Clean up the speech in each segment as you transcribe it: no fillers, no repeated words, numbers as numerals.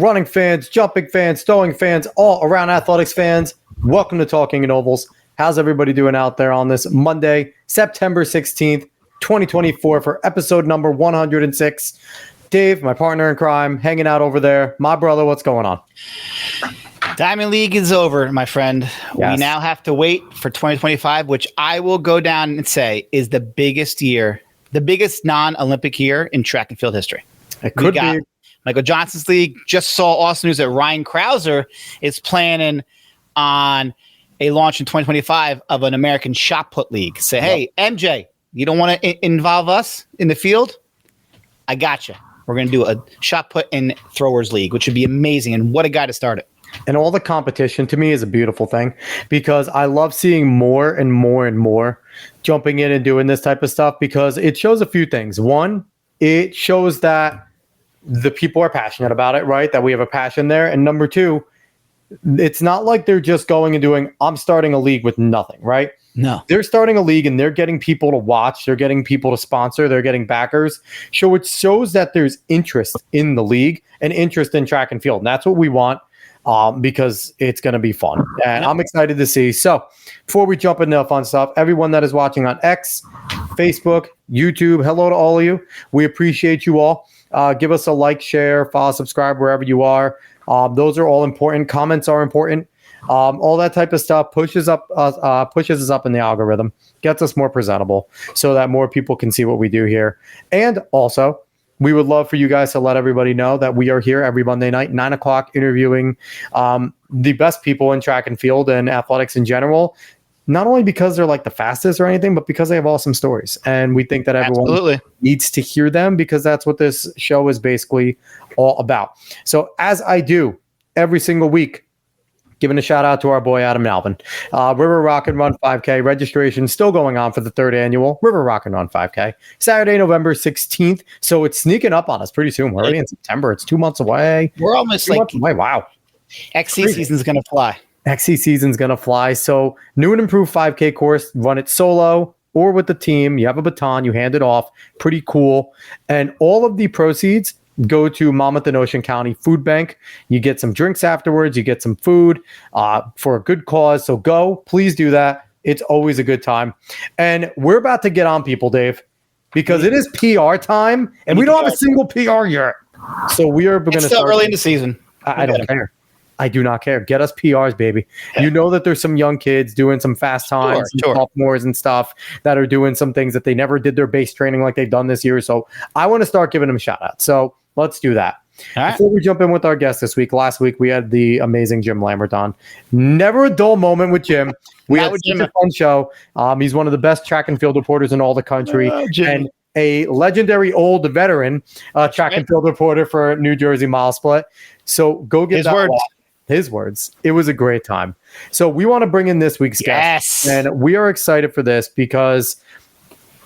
running fans, jumping fans, throwing fans, all around athletics fans. Welcome to Talking in Ovals. How's everybody doing out there on this Monday, September 16th, 2024 for episode number 106? Dave, my partner in crime, hanging out over there. My brother, what's going on? Diamond League is over, my friend. Yes. We now have to wait for 2025, which I will go down and say is the biggest year, the biggest non-Olympic year in track and field history. It could be. Michael Johnson's league. Just saw awesome news that Ryan Krauser is planning on a launch in 2025 of an American shot put league. Say, hey, MJ, you don't want to involve us in the field? I got you. We're going to do a shot put and throwers league, which would be amazing. And what a guy to start it. And all the competition to me is a beautiful thing because I love seeing more and more and more jumping in and doing this type of stuff because it shows a few things. One, it shows that the people are passionate about it, right? That we have a passion there. And number two, it's not like they're just going and doing, I'm starting a league with nothing, right? No. They're starting a league and they're getting people to watch. They're getting people to sponsor. They're getting backers. So it shows that there's interest in the league and interest in track and field. And that's what we want. Because it's going to be fun. And I'm excited to see. So before we jump into the fun stuff, everyone that is watching on X, Facebook, YouTube, hello to all of you. We appreciate you all. Give us a like, share, follow, subscribe wherever you are. Those are all important. Comments are important. All that type of stuff pushes us up in the algorithm, gets us more presentable so that more people can see what we do here. And also, we would love for you guys to let everybody know that we are here every Monday night, 9 o'clock, interviewing the best people in track and field and athletics in general, not only because they're like the fastest or anything, but because they have awesome stories. And we think that everyone needs to hear them because that's what this show is basically all about. So as I do every single week, giving a shout out to our boy Adam Alvin. River Rock and Run 5K registration still going on for the third annual River Rock and Run 5K. Saturday, November 16th. So it's sneaking up on us pretty soon. We're already in September. It's 2 months away. We're almost like away. Wow. XC season's going to fly. XC season's going to fly. So new and improved 5K course. Run it solo or with the team. You have a baton. You hand it off. Pretty cool. And all of the proceeds go to Monmouth and Ocean County Food Bank. You get some drinks afterwards. You get some food for a good cause. So go. Please do that. It's always a good time. And we're about to get on people, Dave, because it is PR time, and we don't have a single PR yet. So we are going to start early in the season. I don't care. I do not care. Get us PRs, baby. Yeah. You know that there's some young kids doing some fast times, and sophomores and stuff that are doing some things that they never did their base training like they've done this year. So I want to start giving them shout outs. So let's do that. All right. Before we jump in with our guest this week, last week we had the amazing Jim Lambert on. Never a dull moment with Jim. We had such a fun show. He's one of the best track and field reporters in all the country. And a legendary old veteran track and field reporter for New Jersey Mile Split. So go get his words. It was a great time. So we want to bring in this week's guest. And we are excited for this because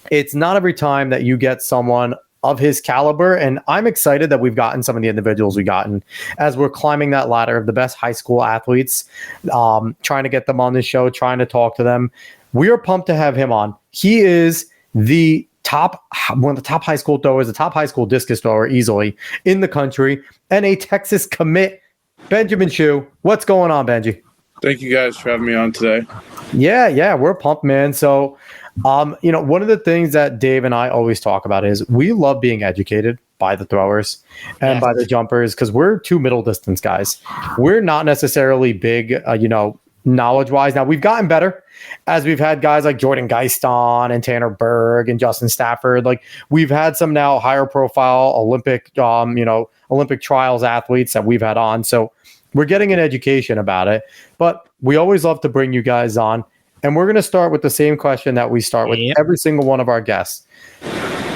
it's not every time that you get someone of his caliber. And I'm excited that we've gotten some of the individuals we've gotten as we're climbing that ladder of the best high school athletes, trying to get them on this show, trying to talk to them. We are pumped to have him on. He is one of the top high school throwers, the top high school discus thrower easily in the country, and a Texas commit, Benjamin Shue. What's going on, Benji? Thank you guys for having me on today. Yeah, we're pumped, man. So, one of the things that Dave and I always talk about is we love being educated by the throwers and by the jumpers because we're two middle distance guys. We're not necessarily big, knowledge-wise. Now, we've gotten better as we've had guys like Jordan Geiston and Tanner Berg and Justin Stafford. Like, we've had some now higher profile Olympic trials athletes that we've had on. So we're getting an education about it. But we always love to bring you guys on. And we're going to start with the same question that we start with every single one of our guests.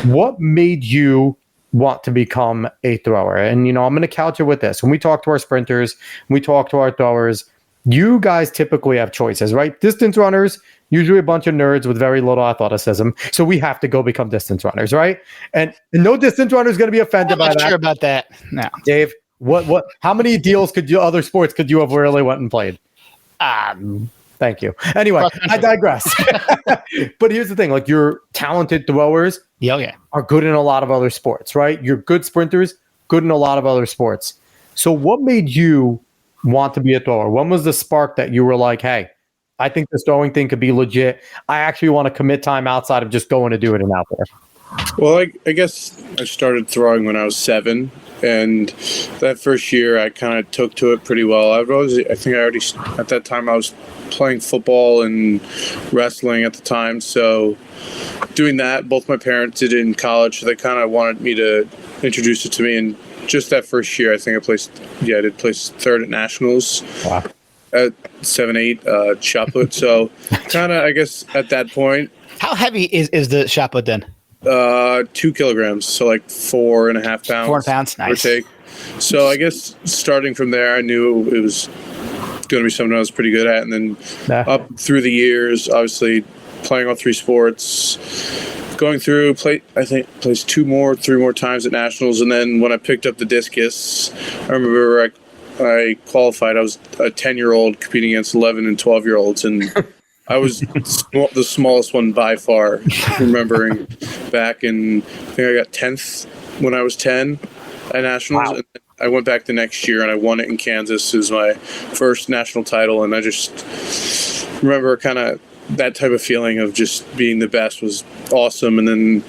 What made you want to become a thrower? And, I'm going to couch it with this. When we talk to our sprinters, when we talk to our throwers, you guys typically have choices, right? Distance runners, usually a bunch of nerds with very little athleticism. So we have to go become distance runners, right? And no distance runner is going to be offended by that. I'm not sure about that. No. Dave, how many deals other sports could you have really went and played? Thank you. Anyway, I digress. But here's the thing, like your talented throwers are good in a lot of other sports, right? You're good sprinters, good in a lot of other sports. So what made you want to be a thrower? When was the spark that you were like, hey, I think this throwing thing could be legit. I actually want to commit time outside of just going to do it and out there. Well, I guess I started throwing when I was 7, and that first year I kind of took to it pretty well. At that time I was playing football and wrestling at the time, so doing that, both my parents did it in college, so they kind of wanted me to introduce it to me, and just that first year I think I did place third at nationals. Wow. At 7-8 shot put, so kind of I guess at that point. How heavy is the shot put then? 2 kilograms, so like 4.5 pounds. 4 pounds, nice. Take. So I guess starting from there, I knew it was going to be something I was pretty good at, and then up through the years, obviously playing all 3 sports, going through, placed 3 more times at nationals, and then when I picked up the discus, I remember I qualified. I was a 10-year-old competing against 11 and 12-year-olds, and I was the smallest one by far. Remembering back in, I think I got 10th when I was 10 at nationals. Wow. And I went back the next year and I won it in Kansas. It was my first national title, and I just remember kind of that type of feeling of just being the best was awesome. And then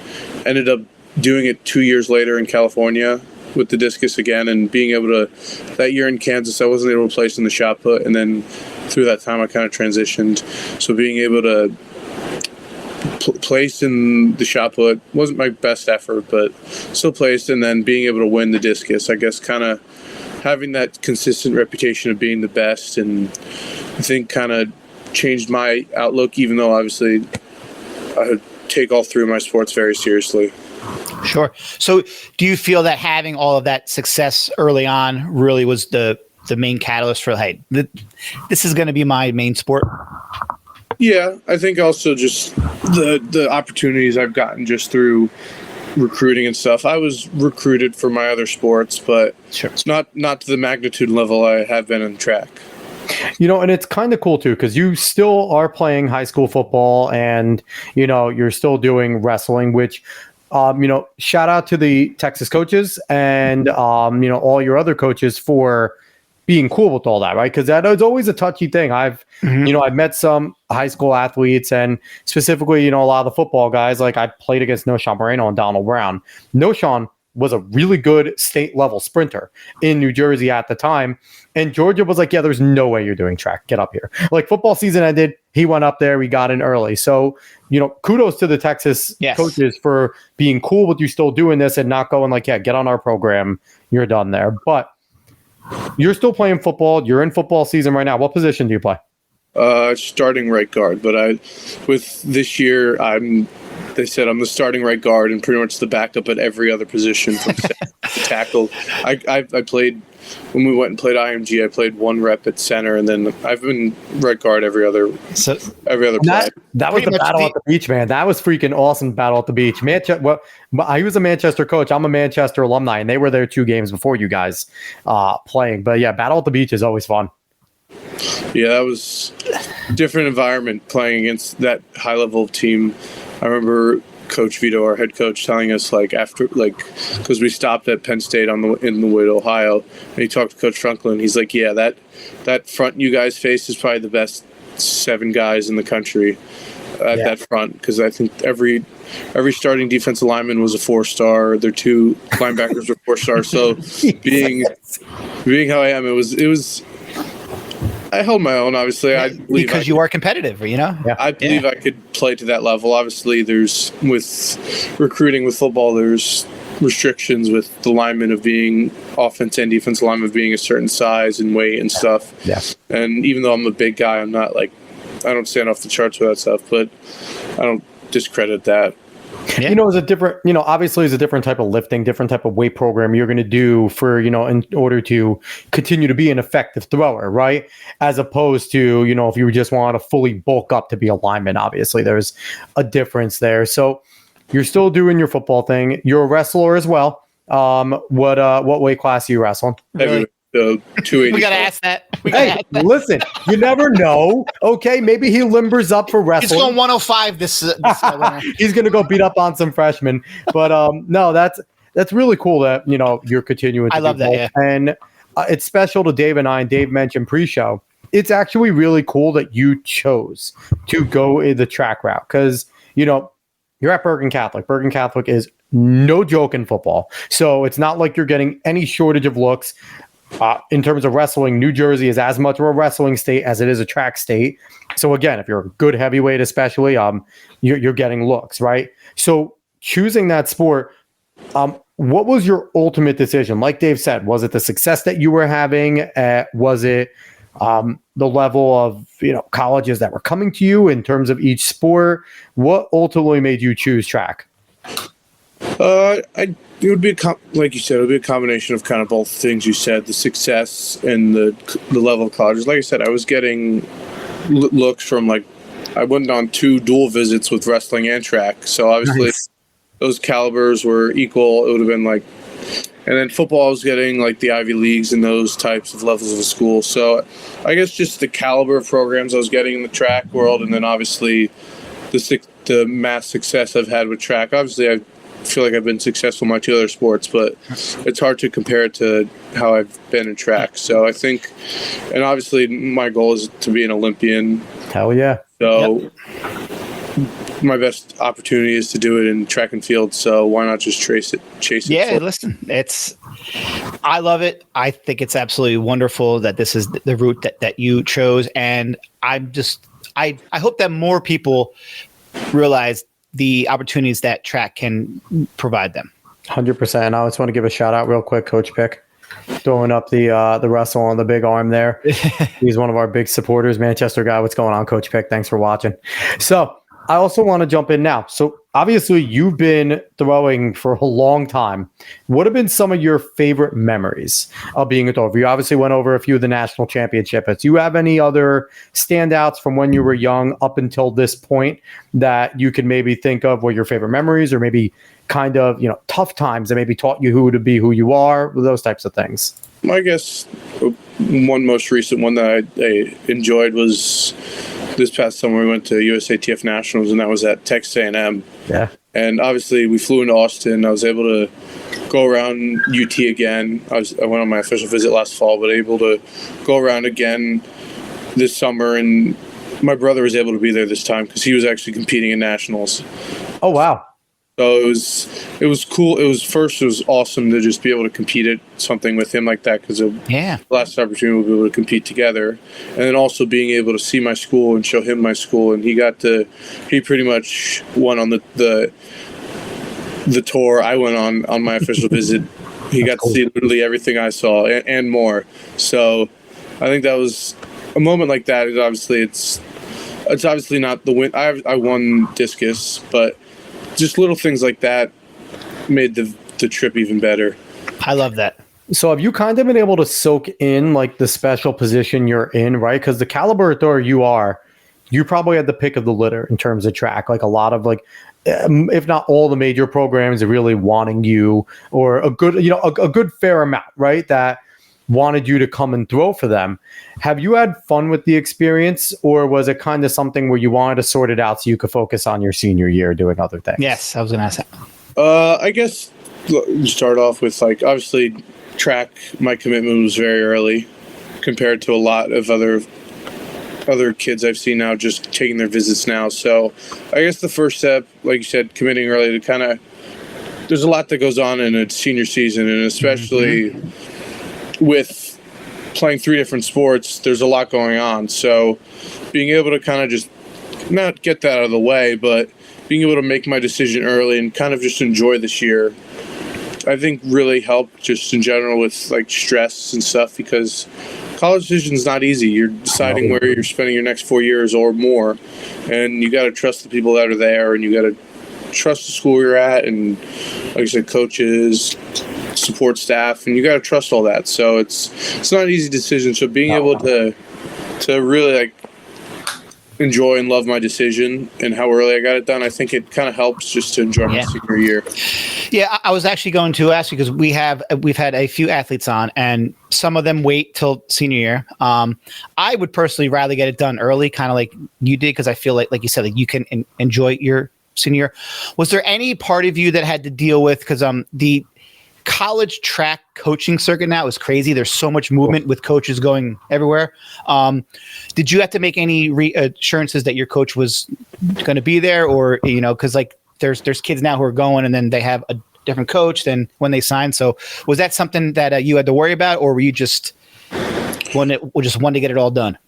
ended up doing it 2 years later in California with the discus again, and being able to, that year in Kansas, I wasn't able to place in the shot put, and then through that time I kind of transitioned. So being able to place in the shot put wasn't my best effort, but still placed, and then being able to win the discus, I guess kind of having that consistent reputation of being the best, and I think kind of changed my outlook, even though obviously I take all 3 of my sports very seriously. Sure. So do you feel that having all of that success early on really was the main catalyst for, hey, this is going to be my main sport? Yeah, I think also just the opportunities I've gotten just through recruiting and stuff. I was recruited for my other sports, but sure, it's not to the magnitude level I have been in track. And it's kind of cool too, because you still are playing high school football, and you're still doing wrestling, which shout out to the Texas coaches and all your other coaches for being cool with all that, right? Because that is always a touchy thing. I've met some high school athletes, and specifically, a lot of the football guys. Like I played against Noshawn Moreno and Donald Brown. Noshawn was a really good state level sprinter in New Jersey at the time, and Georgia was like, yeah, there's no way you're doing track. Get up here. Like football season ended, he went up there, we got in early. So, kudos to the Texas coaches for being cool with you still doing this and not going like, yeah, get on our program, you're done there. But you're still playing football. You're in football season right now. What position do you play? Starting right guard, but with this year, they said I'm the starting right guard and pretty much the backup at every other position from tackle. I played, when we went and played IMG, I played 1 rep at center, and then I've been right guard every other play. That was the battle at the beach, man. That was freaking awesome battle at the beach. I was a Manchester coach. I'm a Manchester alumni, and they were there 2 games before you guys playing. But yeah, battle at the beach is always fun. Yeah, that was a different environment playing against that high level team. I remember Coach Vito, our head coach, telling us because we stopped at Penn State in the way to Ohio, and he talked to Coach Franklin. He's like, yeah, that front you guys face is probably the best 7 guys in the country at that front, because I think every starting defensive lineman was a 4-star. Their 2 linebackers were 4-stars. So being how I am, it was. I held my own, obviously. I believe because you are competitive, I believe I could play to that level. Obviously, there's, with recruiting with football, there's restrictions with the linemen of being offense and defensive linemen of being a certain size and weight and stuff. Yeah. And even though I'm a big guy, I'm not I don't stand off the charts with that stuff, but I don't discredit that. Yeah. It's a different, obviously it's a different type of lifting, different type of weight program you're going to do for, in order to continue to be an effective thrower, right? As opposed to, if you just want to fully bulk up to be a lineman, obviously there's a difference there. So you're still doing your football thing. You're a wrestler as well. What weight class are you wrestling? Really? 280. We got to ask that. Listen, you never know. Okay, maybe he limbers up for wrestling. He's going 105 this winter. He's going to go beat up on some freshmen. But no, that's really cool that, you're continuing to I love that, both. And it's special to Dave and I, and Dave mentioned pre-show. It's actually really cool that you chose to go the track route because, you're at Bergen Catholic. Bergen Catholic is no joke in football. So it's not like you're getting any shortage of looks. In terms of wrestling, New Jersey is as much of a wrestling state as it is a track state. So again, if you're a good heavyweight, especially, you're getting looks, right? So choosing that sport, what was your ultimate decision? Like Dave said, was it the success that you were having? Was it the level of colleges that were coming to you in terms of each sport? What ultimately made you choose track? It would be like you said, it would be a combination of kind of both things you said, the success and the level of colleges. Like I said, I was getting looks from I went on 2 dual visits with wrestling and track, so obviously those calibers were equal. It would have been and then football, I was getting the Ivy Leagues and those types of levels of a school. So I guess just the caliber of programs I was getting in the track world, and then obviously the mass success I've had with track. Obviously, I feel like I've been successful in my 2 other sports, but it's hard to compare it to how I've been in track. So I think, and obviously my goal is to be an Olympian. Hell yeah. So my best opportunity is to do it in track and field. So why not just chase it? Yeah, listen, I love it. I think it's absolutely wonderful that this is the route that you chose. And I hope that more people realize the opportunities that track can provide them. 100%. I just want to give a shout out real quick, Coach Pick, throwing up the wrestle on the big arm there. He's one of our big supporters, Manchester guy. What's going on, Coach Pick? Thanks for watching. So I also want to jump in now. So obviously you've been throwing for a long time. What have been some of your favorite memories of being a thrower? You obviously went over a few of the national championships. Do you have any other standouts from when you were young up until this point that you can maybe think of what your favorite memories, or maybe kind of, tough times that maybe taught you who to be who you are, those types of things? I guess one most recent one that I enjoyed was this past summer. We went to USATF Nationals, and that was at Texas A&M. Yeah. And obviously we flew into Austin. I was able to go around UT again. I went on my official visit last fall, but able to go around again this summer. And my brother was able to be there this time because he was actually competing in nationals. Oh, wow. So it was cool. It was awesome to just be able to compete at something with him like that, because the last opportunity we'll be able to compete together, and then also being able to see my school and show him my school. And he pretty much went on the tour I went on my official visit. He got to see literally everything I saw and more. So I think that was a moment like that. It's obviously not the win. I won Discus, but just little things like that made the trip even better. I love that. So have you kind of been able to soak in the special position you're in, right? Because the caliber thrower you probably had the pick of the litter in terms of track. A lot of if not all the major programs are really wanting you, or a good fair amount, right? That wanted you to come and throw for them. Have you had fun with the experience, or was it kind of something where you wanted to sort it out so you could focus on your senior year doing other things? Yes, I was going to ask that. I guess start off with obviously track. My commitment was very early compared to a lot of other kids I've seen now just taking their visits now. So I guess the first step, like you said, committing early to kind of, there's a lot that goes on in a senior season, and especially with playing 3 different sports, there's a lot going on. So being able to kind of just not get that out of the way, but being able to make my decision early and kind of just enjoy this year, I think really helped just in general with stress and stuff, because college decision is not easy. You're deciding where you're spending your next 4 years or more, and you got to trust the people that are there, and you got to trust the school you're at, and like I said, coaches, support staff, and you got to trust all that. So it's not an easy decision. So being able to really enjoy and love my decision and how early I got it done, I think it kind of helps just to enjoy my senior year. Yeah, I was actually going to ask you, because we've had a few athletes on, and some of them wait till senior year. I would personally rather get it done early, kind of like you did, because I feel like you said, you can enjoy your senior year. Was there any part of you that had to deal with, because the college track coaching circuit now is crazy. There's so much movement with coaches going everywhere. Did you have to make any reassurances that your coach was going to be there, or because like there's kids now who are going and then they have a different coach than when they signed. So was that something that you had to worry about, or were you just wanted to get it all done?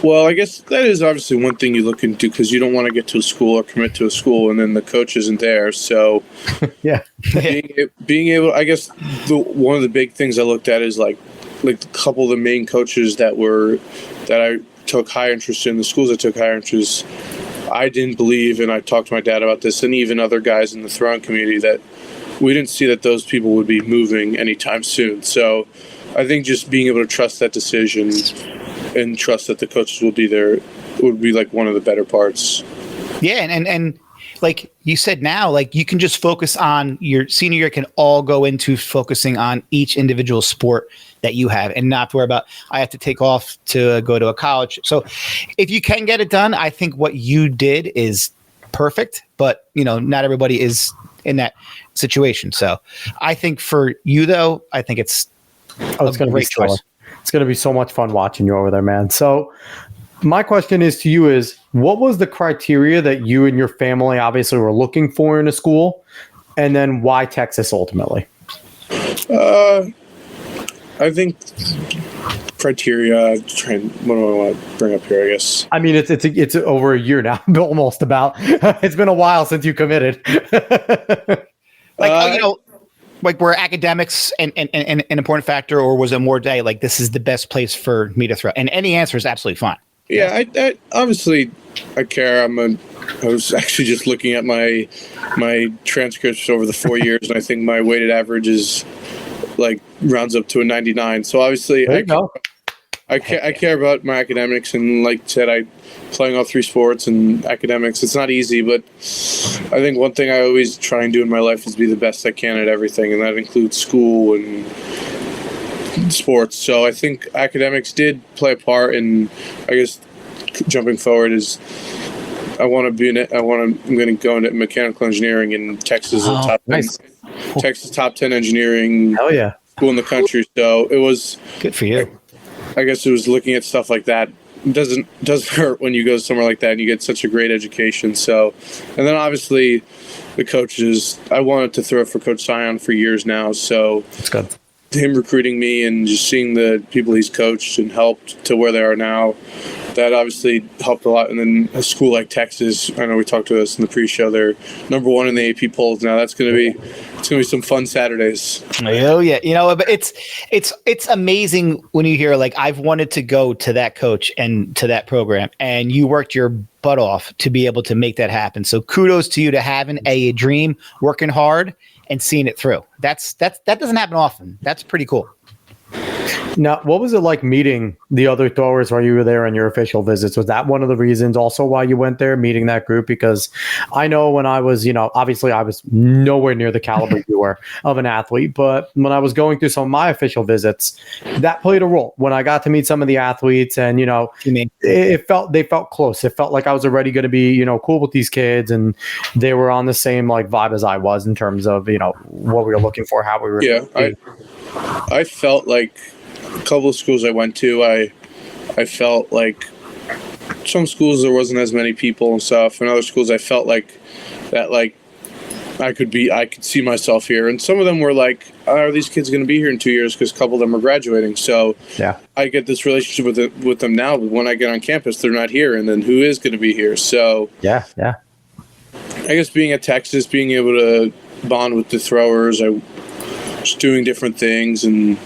Well, I guess that is obviously one thing you look into, because you don't want to get to a school or commit to a school and then the coach isn't there. So yeah, being able, I guess one of the big things I looked at is like a couple of the main coaches that I took high interest in, the schools I took higher interest. I didn't believe, and I talked to my dad about this, and even other guys in the throwing community, that we didn't see that those people would be moving anytime soon. So I think just being able to trust that decision and trust that the coaches will be there would be like one of the better parts. Yeah, and like you said, now like you can just focus on your senior year, can all go into focusing on each individual sport that you have and not worry about, I have to take off to go to a college. So if you can get it done, I think what you did is perfect, but not everybody is in that situation. So I think for you though, I think it's going to be choice. It's going to be so much fun watching you over there, man. So my question is to you is, what was the criteria that you and your family obviously were looking for in a school? And then why Texas ultimately? I think criteria, what do I want to bring up here, I guess? I mean, it's over a year now, almost about. It's been a while since you committed. Like were academics an important factor, or was it more day like this is the best place for me to throw? And any answer is absolutely fine. Yeah, I obviously I care. I was actually just looking at my transcripts over the 4 years, and I think my weighted average is like rounds up to a 99. So obviously I care about my academics, and like I said, playing all three sports and academics. It's not easy, but I think one thing I always try and do in my life is be the best I can at everything, and that includes school and sports. So I think academics did play a part, and I guess jumping forward is I'm going to go into mechanical engineering, and Texas is Texas top 10 engineering school in the country. So it was good for you. I guess it was looking at stuff like that. It doesn't hurt when you go somewhere like that and you get such a great education. So, and then obviously the coaches, I wanted to throw for Coach Sion for years now. So that's good. Him recruiting me and just seeing the people he's coached and helped to where they are now, that obviously helped a lot. And then a school like Texas, I know we talked to this in the pre-show, they're number one in the AP polls now. It's going to be some fun Saturdays. Oh yeah, but it's amazing when you hear like I've wanted to go to that coach and to that program, and you worked your butt off to be able to make that happen. So kudos to you to having a dream, working hard, and seeing it through. That doesn't happen often. That's pretty cool. Now, what was it like meeting the other throwers while you were there on your official visits? Was that one of the reasons also why you went there, meeting that group? Because I know when I was, obviously I was nowhere near the caliber you were of an athlete, but when I was going through some of my official visits, that played a role. When I got to meet some of the athletes and, they felt close. It felt like I was already going to be, cool with these kids, and they were on the same like vibe as I was in terms of, what we were looking for, how we were. Yeah, I felt like a couple of schools I went to, I felt like some schools there wasn't as many people and stuff, and other schools I felt like that, like I could see myself here. And some of them were like, are these kids going to be here in 2 years? Because a couple of them are graduating. So yeah, I get this relationship with them now. But when I get on campus, they're not here, and then who is going to be here? So yeah. I guess being at Texas, being able to bond with the throwers, just doing different things, and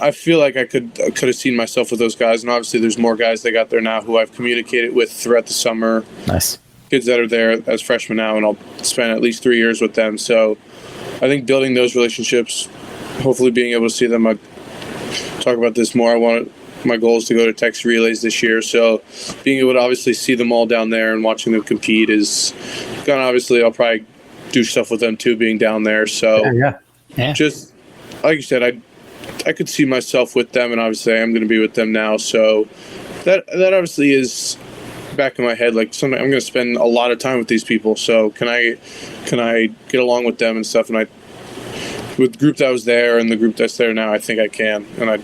I feel like I could have seen myself with those guys. And obviously there's more guys that got there now who I've communicated with throughout the summer. Nice. Kids that are there as freshmen now, and I'll spend at least 3 years with them. So I think building those relationships, hopefully being able to see them, I talk about this more. My goal is to go to Texas Relays this year. So being able to obviously see them all down there and watching them compete is going to, obviously I'll probably do stuff with them too, being down there. So yeah. Just like you said, I could see myself with them, and obviously I am going to be with them now. So that obviously is back in my head. Like I'm going to spend a lot of time with these people. So can I get along with them and stuff? And I with the group that was there and the group that's there now, I think I can, and I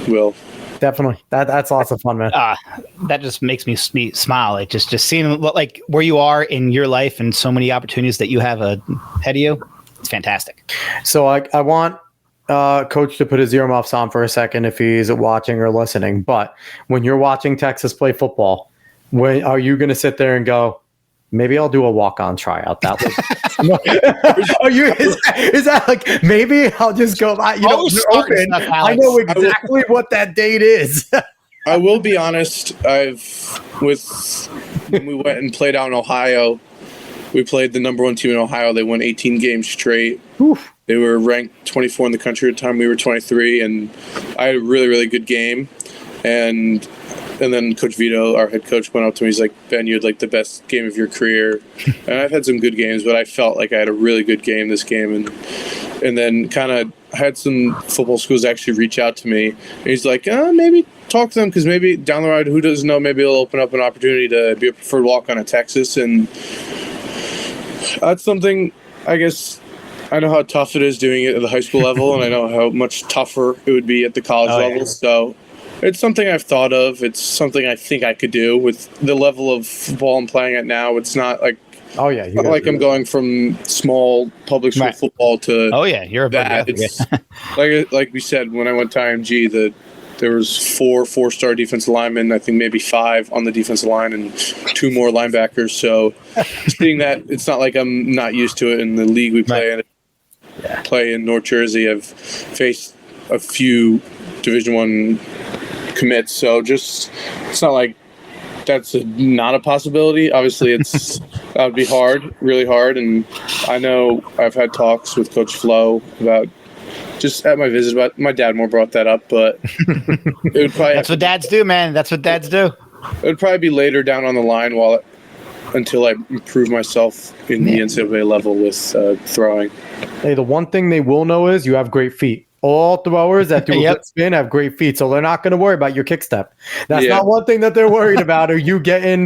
will. Definitely. That's lots of fun, man. That just makes me smile. Like just seeing like where you are in your life and so many opportunities that you have ahead of you. It's fantastic. So I want Coach to put his earmuffs on for a second if he's watching or listening. But when you're watching Texas play football, when are you going to sit there and go, maybe I'll do a walk-on tryout that way? Is that like, maybe I'll just go, you're open. I know exactly what that date is. I will be honest. When we went and played out in Ohio, we played the number 1 team in Ohio. They won 18 games straight. Oof. They were ranked 24 in the country at the time. We were 23, and I had a really, really good game. And then Coach Vito, our head coach, went up to me. He's like, Ben, you had like the best game of your career. And I've had some good games, but I felt like I had a really good game this game. And then kind of had some football schools actually reach out to me. And he's like, maybe talk to them, because maybe down the road, who doesn't know, maybe it'll open up an opportunity to be a preferred walk-on at Texas. And that's something, I guess, I know how tough it is doing it at the high school level, and I know how much tougher it would be at the college level. Yeah. So it's something I've thought of. It's something I think I could do with the level of football I'm playing at now. It's not like I'm going from small public school football to you're that. It's like we said when I went to IMG, there was 4 four-star defensive linemen, I think maybe 5 on the defensive line, and 2 more linebackers. So seeing that, it's not like I'm not used to it in the league we play in. Play in North Jersey. I've faced a few Division I commits, so just it's not like that's not a possibility. Obviously, that would be hard, really hard, and I know I've had talks with Coach Flo about just at my visit. But my dad more brought that up, but it would probably that's what dads do, man. That's what dads do. It would probably be later down on the line until I improve myself in the NCAA level with throwing. Hey, the one thing they will know is you have great feet. All throwers that do a good spin have great feet, so they're not going to worry about your kick step. That's not one thing that they're worried about, or you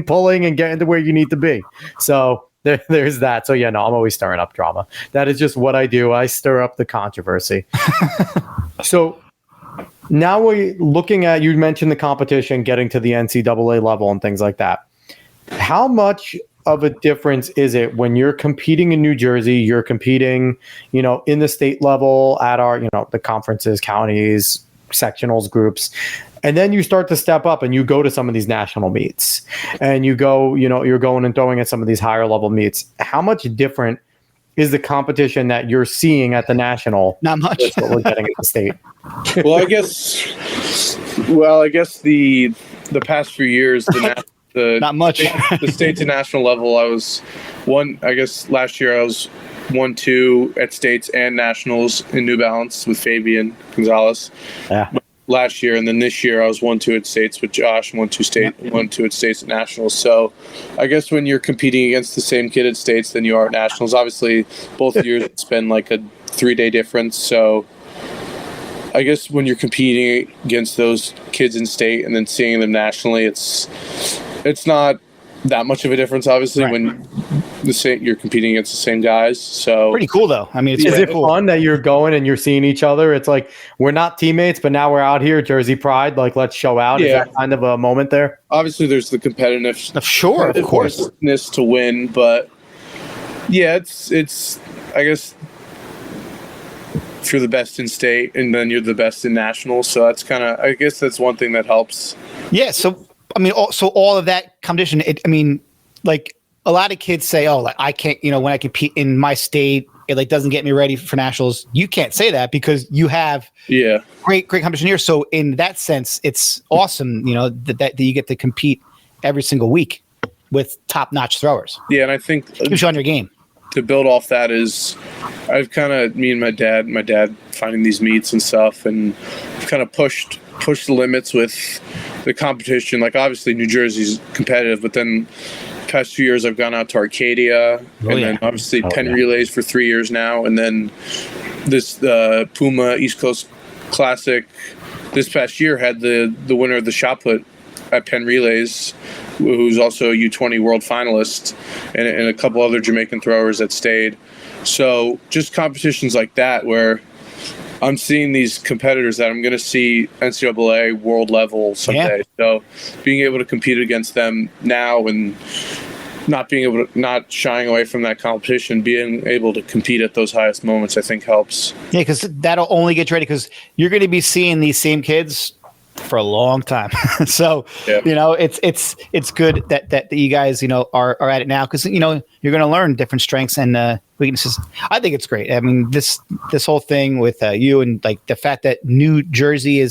pulling and getting to where you need to be. So there's that. So I'm always stirring up drama. That is just what I do. I stir up the controversy. So now we're looking at, you mentioned the competition, getting to the NCAA level and things like that. How much of a difference is it when you're competing in New Jersey, you're competing, in the state level at our, the conferences, counties, sectionals, groups, and then you start to step up and you go to some of these national meets and you go, you're going and throwing at some of these higher level meets. How much different is the competition that you're seeing at the national? Not much. That's what we're getting at the state. Well, I guess the past few years, not much. The state to national level, I was last year I was 1-2 at states and nationals in New Balance with Fabian Gonzalez. Yeah. Last year, and then this year I was 1-2 at states with Josh, 1-2 at states at nationals. So I guess when you're competing against the same kid at states than you are at nationals, obviously both years it's been like a 3-day difference. So I guess when you're competing against those kids in state and then seeing them nationally, it's not that much of a difference, obviously, when you're competing against the same guys. So pretty cool, though. I mean, is it cool. Fun that you're going and you're seeing each other? It's like we're not teammates, but now we're out here, Jersey Pride. Like, let's show out. Is that kind of a moment there? Obviously, there's the competitiveness, of course, to win. But it's I guess if you're the best in state and then you're the best in national, so that's I guess that's one thing that helps. Yeah. So I mean, all of that competition. Like a lot of kids say, "Oh, like I can't." When I compete in my state, it doesn't get me ready for nationals. You can't say that because you have great competition here. So in that sense, it's awesome. That you get to compete every single week with top-notch throwers. Yeah, and I think keeps you on your game. To build off that is, I've me and my dad finding these meets and stuff, and I've kind of pushed the limits with the competition. Like obviously New Jersey's competitive, but then past 2 years I've gone out to Arcadia then obviously Penn Relays for 3 years now, and then this Puma East Coast Classic this past year had the winner of the shot put at Penn Relays, who's also a U20 world finalist, and a couple other Jamaican throwers that stayed. So just competitions like that where I'm seeing these competitors that I'm going to see NCAA world level someday. Yeah. So being able to compete against them now and not shying away from that competition, being able to compete at those highest moments, I think helps. Yeah, because that'll only get you ready, because you're going to be seeing these same kids for a long time. So, it's good that you guys, are at it now, because, you're going to learn different strengths and weaknesses. I think it's great. I mean, this whole thing with you and like the fact that New Jersey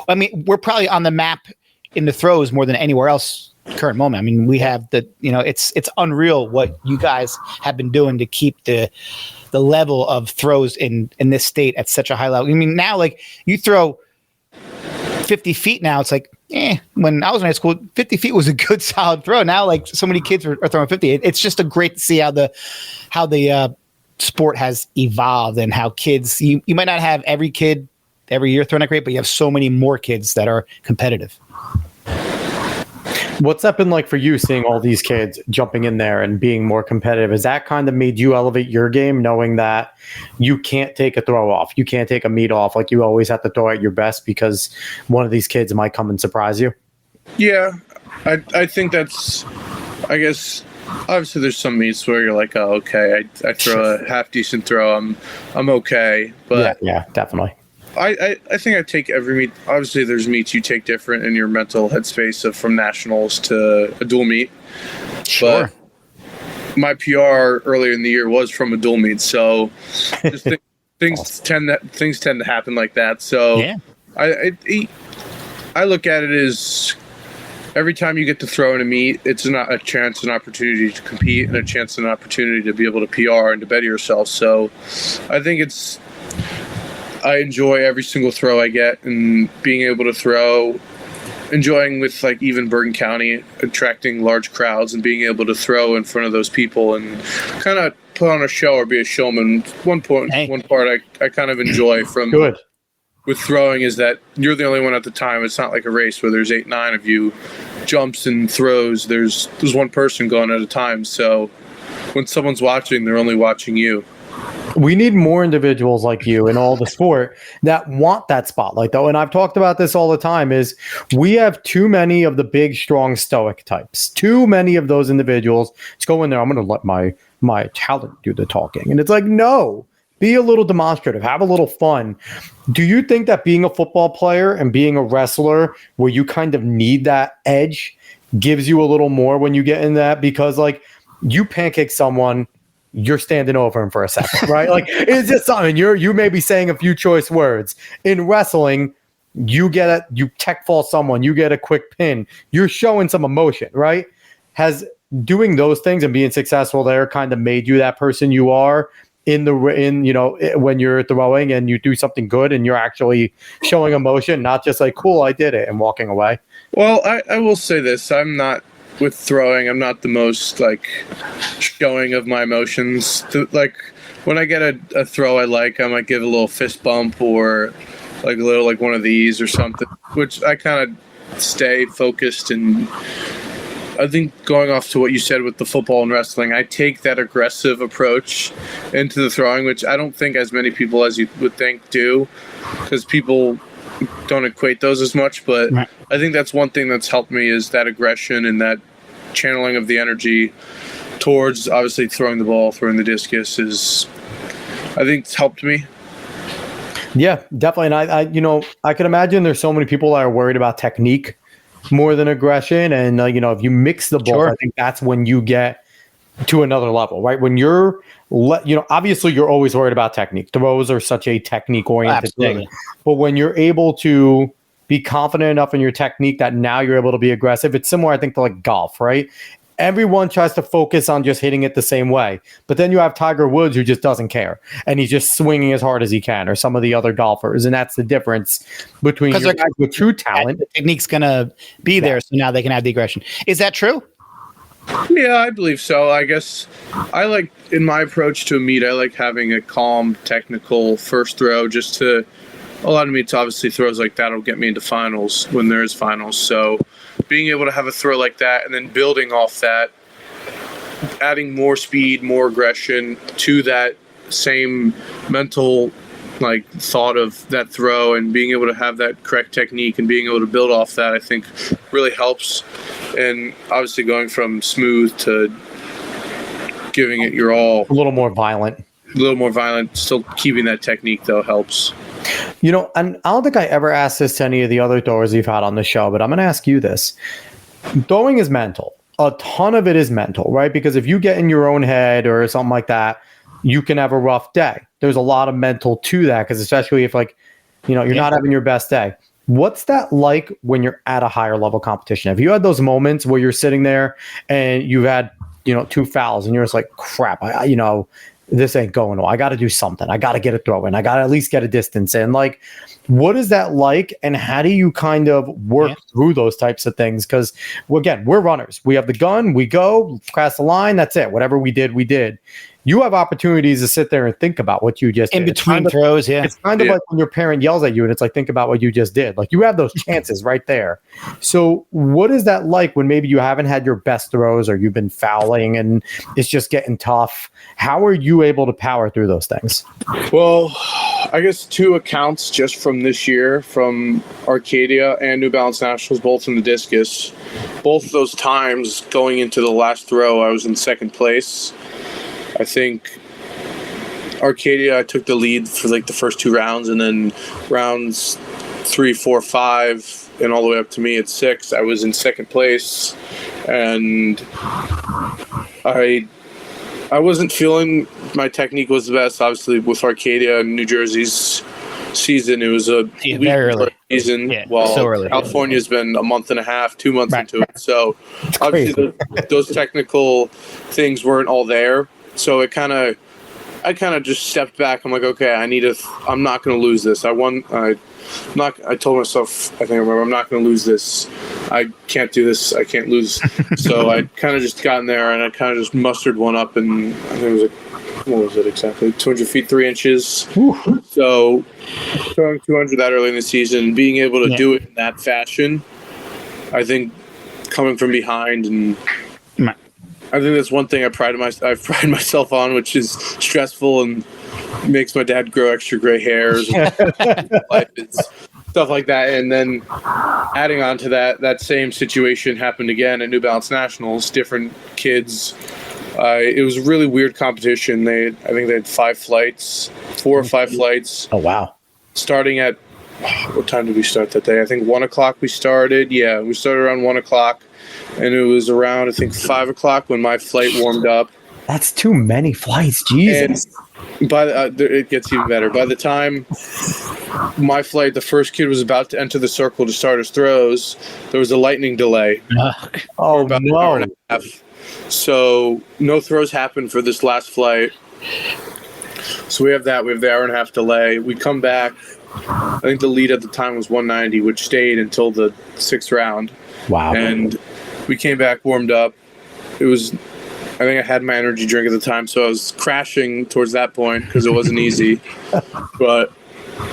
we're probably on the map in the throws more than anywhere else current moment. I mean, we have it's unreal what you guys have been doing to keep the level of throws in this state at such a high level. I mean, now, like, you throw 50 feet now, it's like, when I was in high school, 50 feet was a good solid throw. Now, like, so many kids are throwing 50. It's just great to see how the sport has evolved, and how kids, you might not have every kid every year throwing that great, but you have so many more kids that are competitive. What's that been like for you, seeing all these kids jumping in there and being more competitive? Has that kind of made you elevate your game, knowing that you can't take a throw off, you can't take a meet off, like you always have to throw at your best because one of these kids might come and surprise you? Yeah, I think that's, I guess, obviously there's some meets where you're like, oh, okay, I throw a half decent throw, I'm okay. But yeah, definitely. I think I take every meet. Obviously, there's meets you take different in your mental headspace from nationals to a dual meet. Sure. But my PR earlier in the year was from a dual meet, so just things tend to happen like that. So yeah. I look at it as every time you get to throw in a meet, it's not a chance, an opportunity to compete, and a chance, an opportunity to be able to PR and to better yourself. So I think I enjoy every single throw I get, and being able to throw, enjoying with like even Bergen County, attracting large crowds and being able to throw in front of those people and kind of put on a show or be a showman. One part I kind of enjoy from good with throwing is that you're the only one at the time. It's not like a race where there's 8-9 of you, jumps and throws. There's one person going at a time. So when someone's watching, they're only watching you. We need more individuals like you in all the sport that want that spotlight, though. And I've talked about this all the time, is we have too many of the big, strong, stoic types. Too many of those individuals. Let's go in there. I'm going to let my talent do the talking. And it's like, no, be a little demonstrative. Have a little fun. Do you think that being a football player and being a wrestler, where you kind of need that edge, gives you a little more when you get in that? Because, like, you pancake someone, you're standing over him for a second, right? Like, it's just something. You may be saying a few choice words. In wrestling, you tech fall someone, you get a quick pin. You're showing some emotion, right? Has doing those things and being successful there kind of made you that person you are when you're throwing and you do something good and you're actually showing emotion, not just like, cool, I did it, and walking away? Well, I will say this. With throwing, I'm not the most showing of my emotions. When I get a throw I might give a little fist bump or a little one of these or something, which I kind of stay focused. And I think going off to what you said with the football and wrestling, I take that aggressive approach into the throwing, which I don't think as many people as you would think do, because people don't equate those as much. But right. I think that's one thing that's helped me, is that aggression and that channeling of the energy towards obviously throwing the ball, throwing the discus I think it's helped me. Yeah, definitely. And I can imagine there's so many people that are worried about technique more than aggression. And, if you mix the ball, sure. I think that's when you get to another level, right? When you're, obviously you're always worried about technique. Throws are such a technique-oriented thing. But when you're able to be confident enough in your technique that now you're able to be aggressive, it's similar, I think, to golf, right? Everyone tries to focus on just hitting it the same way. But then you have Tiger Woods, who just doesn't care. And he's just swinging as hard as he can, or some of the other golfers. And that's the difference between your guys with true talent. The technique's going to be there, so now they can have the aggression. Is that true? Yeah, I believe so. I guess in my approach to a meet, I like having a calm, technical first throw. A lot of meets, obviously, throws like that will get me into finals when there is finals. So being able to have a throw like that and then building off that, adding more speed, more aggression to that same mental like thought of that throw, and being able to have that correct technique and being able to build off that, I think really helps. And obviously going from smooth to giving it your all. A little more violent. Still keeping that technique though helps. You know, and I don't think I ever asked this to any of the other throwers you've had on the show, but I'm going to ask you this. Throwing is mental. A ton of it is mental, right? Because if you get in your own head or something like that, you can have a rough day. There's a lot of mental to that, because especially if, like, you know, you're not having your best day. What's that like when you're at a higher level competition? Have you had those moments where you're sitting there and you've had, you know, 2 fouls and you're just like, crap, you know, this ain't going well. I got to do something. I got to get a throw in. I got to at least get a distance in. Like, what is that like? And how do you kind of work through those types of things? Because, well, again, we're runners. We have the gun. We go, cross the line. That's it. Whatever we did, we did. You have opportunities to sit there and think about what you just in did. between throws. It's kind of like when your parent yells at you and it's like, think about what you just did. Like, you have those chances right there. So what is that like when maybe you haven't had your best throws or you've been fouling and it's just getting tough? How are you able to power through those things? Well, I guess 2 accounts just from this year, from Arcadia and New Balance Nationals, both in the discus. Both those times going into the last throw, I was in second place. I think Arcadia, I took the lead for like the first 2 rounds, and then rounds 3, 4, 5, and all the way up to me at 6, I was in second place, and I wasn't feeling my technique was the best. Obviously, with Arcadia and New Jersey's season, it was a very early season. Yeah, while so early. California's been a month and a half, 2 months into it. So obviously, those technical things weren't all there. So I kind of just stepped back. I'm like, okay, I'm not going to lose this. I told myself, I remember, I'm not going to lose this. I can't do this. I can't lose. So I kind of just got in there and I kind of just mustered one up, and I think it was like, what was it exactly? 200 feet, 3 inches. Woo. So throwing 200 that early in the season, being able to do it in that fashion, I think coming from behind, and I think that's one thing I pride myself on, which is stressful and makes my dad grow extra gray hairs, stuff like that. And then adding on to that same situation happened again at New Balance Nationals. Different kids. It was a really weird competition. I think they had 5 flights, 4 or 5 flights. Oh, wow. Starting at, what time did we start that day? I think 1 o'clock we started. Yeah, we started around 1 o'clock. And it was around, I think, 5 o'clock when my flight warmed up. That's too many flights, Jesus. And it gets even better. By the time my flight, the first kid was about to enter the circle to start his throws, there was a lightning delay. Oh, about no. an hour and a half. So no throws happened for this last flight. So we have that. We have the hour and a half delay. We come back. I think the lead at the time was 190, which stayed until the 6th round. Wow. And we came back, warmed up. I think I had my energy drink at the time, so I was crashing towards that point because it wasn't easy. But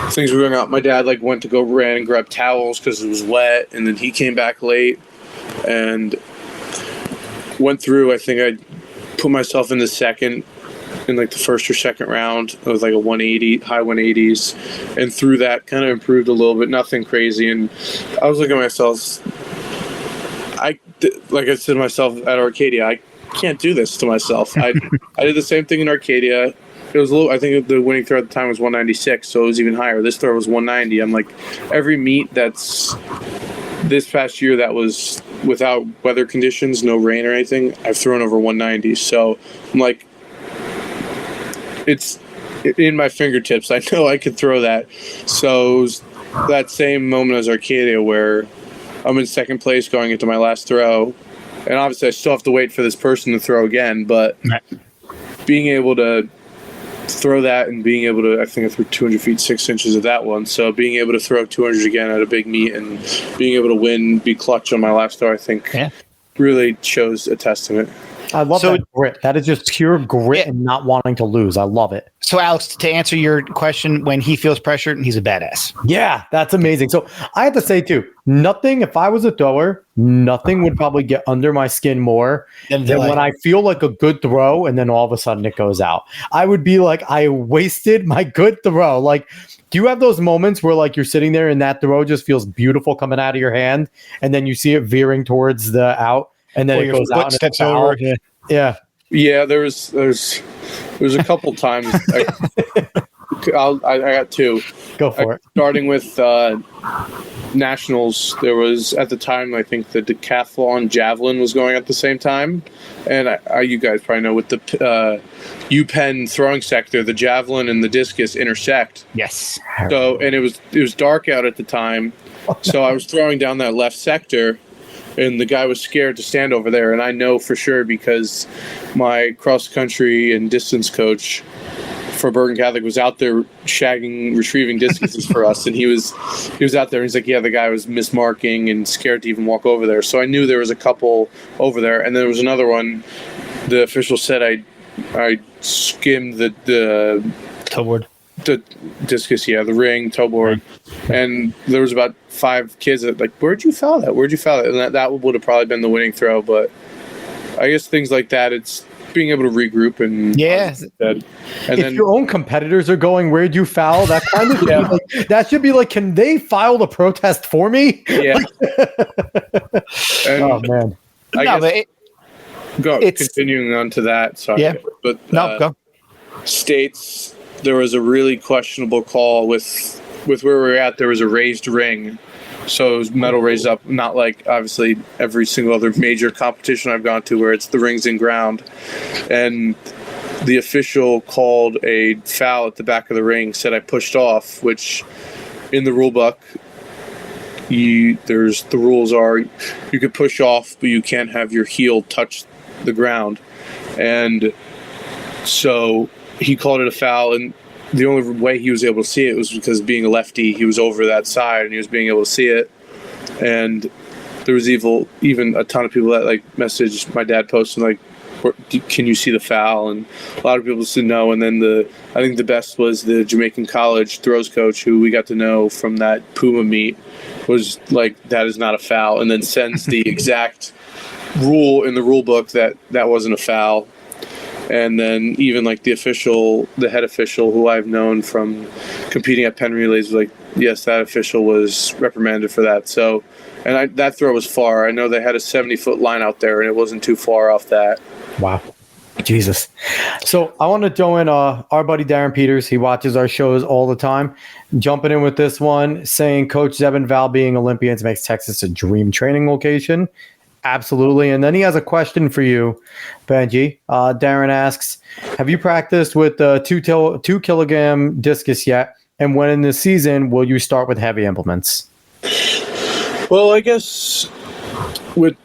things were going up. My dad went to ran and grab towels because it was wet, and then he came back late and went through. I think I put myself in the second in the first or second round. It was like a 180, high 180s, and through that kind of improved a little bit. Nothing crazy, and I was looking at myself. Like I said to myself at Arcadia, I can't do this to myself. I did the same thing in Arcadia. It was a little. I think the winning throw at the time was 196, so it was even higher. This throw was 190. I'm like, every meet that's this past year that was without weather conditions, no rain or anything, I've thrown over 190. So I'm like, it's in my fingertips. I know I could throw that. So it was that same moment as Arcadia where I'm in second place going into my last throw. And obviously I still have to wait for this person to throw again, but being able to throw that and being able to, I think I threw 200 feet, 6 inches of that one. So being able to throw 200 again at a big meet and being able to win, be clutch on my last throw, I think really shows a testament. I love that grit. That is just pure grit and not wanting to lose. I love it. So, Alex, to answer your question, when he feels pressured, he's a badass. Yeah, that's amazing. So I have to say, too, nothing, if I was a thrower, nothing would probably get under my skin more than when I feel like a good throw and then all of a sudden it goes out. I would be like, I wasted my good throw. Like, do you have those moments where like you're sitting there and that throw just feels beautiful coming out of your hand and then you see it veering towards the out? And then it goes out and steps over. Yeah. Yeah, there's a couple times. I got two. Go for it. Starting with nationals, there was at the time I think the decathlon javelin was going at the same time, and you guys probably know with the UPenn throwing sector, the javelin and the discus intersect. Yes. So and it was dark out at the time, so I was throwing down that left sector. And the guy was scared to stand over there. And I know for sure because my cross-country and distance coach for Bergen Catholic was out there retrieving discuses for us. And he was out there. And he's like, yeah, the guy was mismarking and scared to even walk over there. So I knew there was a couple over there. And there was another one. The official said I skimmed the toe board. The discus, the ring, toe board. And there was about 5 kids that like, where'd you foul that? And that would have probably been the winning throw. But I guess things like that, it's being able to regroup and and if your own competitors are going, where'd you foul? That kind of that should be like, can they file the protest for me? Yeah. Oh man. Continuing on to that. Sorry. Yeah. But go. States, there was a really questionable call with where we were at. There was a raised ring. So it was metal raised up, not like obviously every single other major competition I've gone to where it's the rings in ground. And the official called a foul at the back of the ring, said I pushed off, which in the rule book, the rules are you could push off, but you can't have your heel touch the ground. And so he called it a foul, and the only way he was able to see it was because being a lefty, he was over that side and he was being able to see it. And there was even a ton of people that like messaged my dad posting like, can you see the foul? And a lot of people said no. And then I think the best was the Jamaican college throws coach who we got to know from that Puma meet was like, that is not a foul. And then sends the exact rule in the rule book that wasn't a foul. And then even like the head official who I've known from competing at Penn Relays was like, yes, that official was reprimanded for that. So, and that throw was far. I know they had a 70-foot line out there and it wasn't too far off that. Wow. Jesus. So I want to throw in our buddy Darren Peters. He watches our shows all the time. Jumping in with this one, saying Coach Zeb and Val being Olympians makes Texas a dream training location. Absolutely. And then he has a question for you, Benji. Darren asks, have you practiced with the 2 kilogram discus yet? And when in the season will you start with heavy implements? Well, I guess with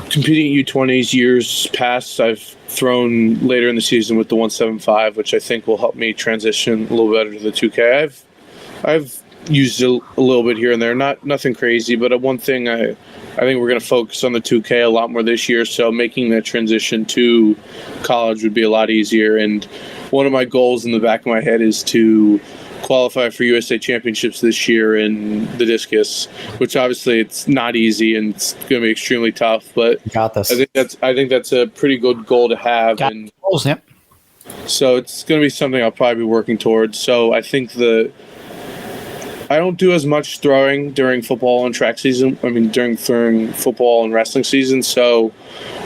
competing at U20s years past, I've thrown later in the season with the 175, which I think will help me transition a little better to the 2K. I've used it a little bit here and there, nothing crazy, but one thing I think we're going to focus on the 2K a lot more this year, so making that transition to college would be a lot easier. And one of my goals in the back of my head is to qualify for USA Championships this year in the discus, which obviously it's not easy and it's going to be extremely tough. But got this. I think that's a pretty good goal to have. And goals, yep. So it's going to be something I'll probably be working towards. So I think I don't do as much throwing during football and track season. I mean, during football and wrestling season. So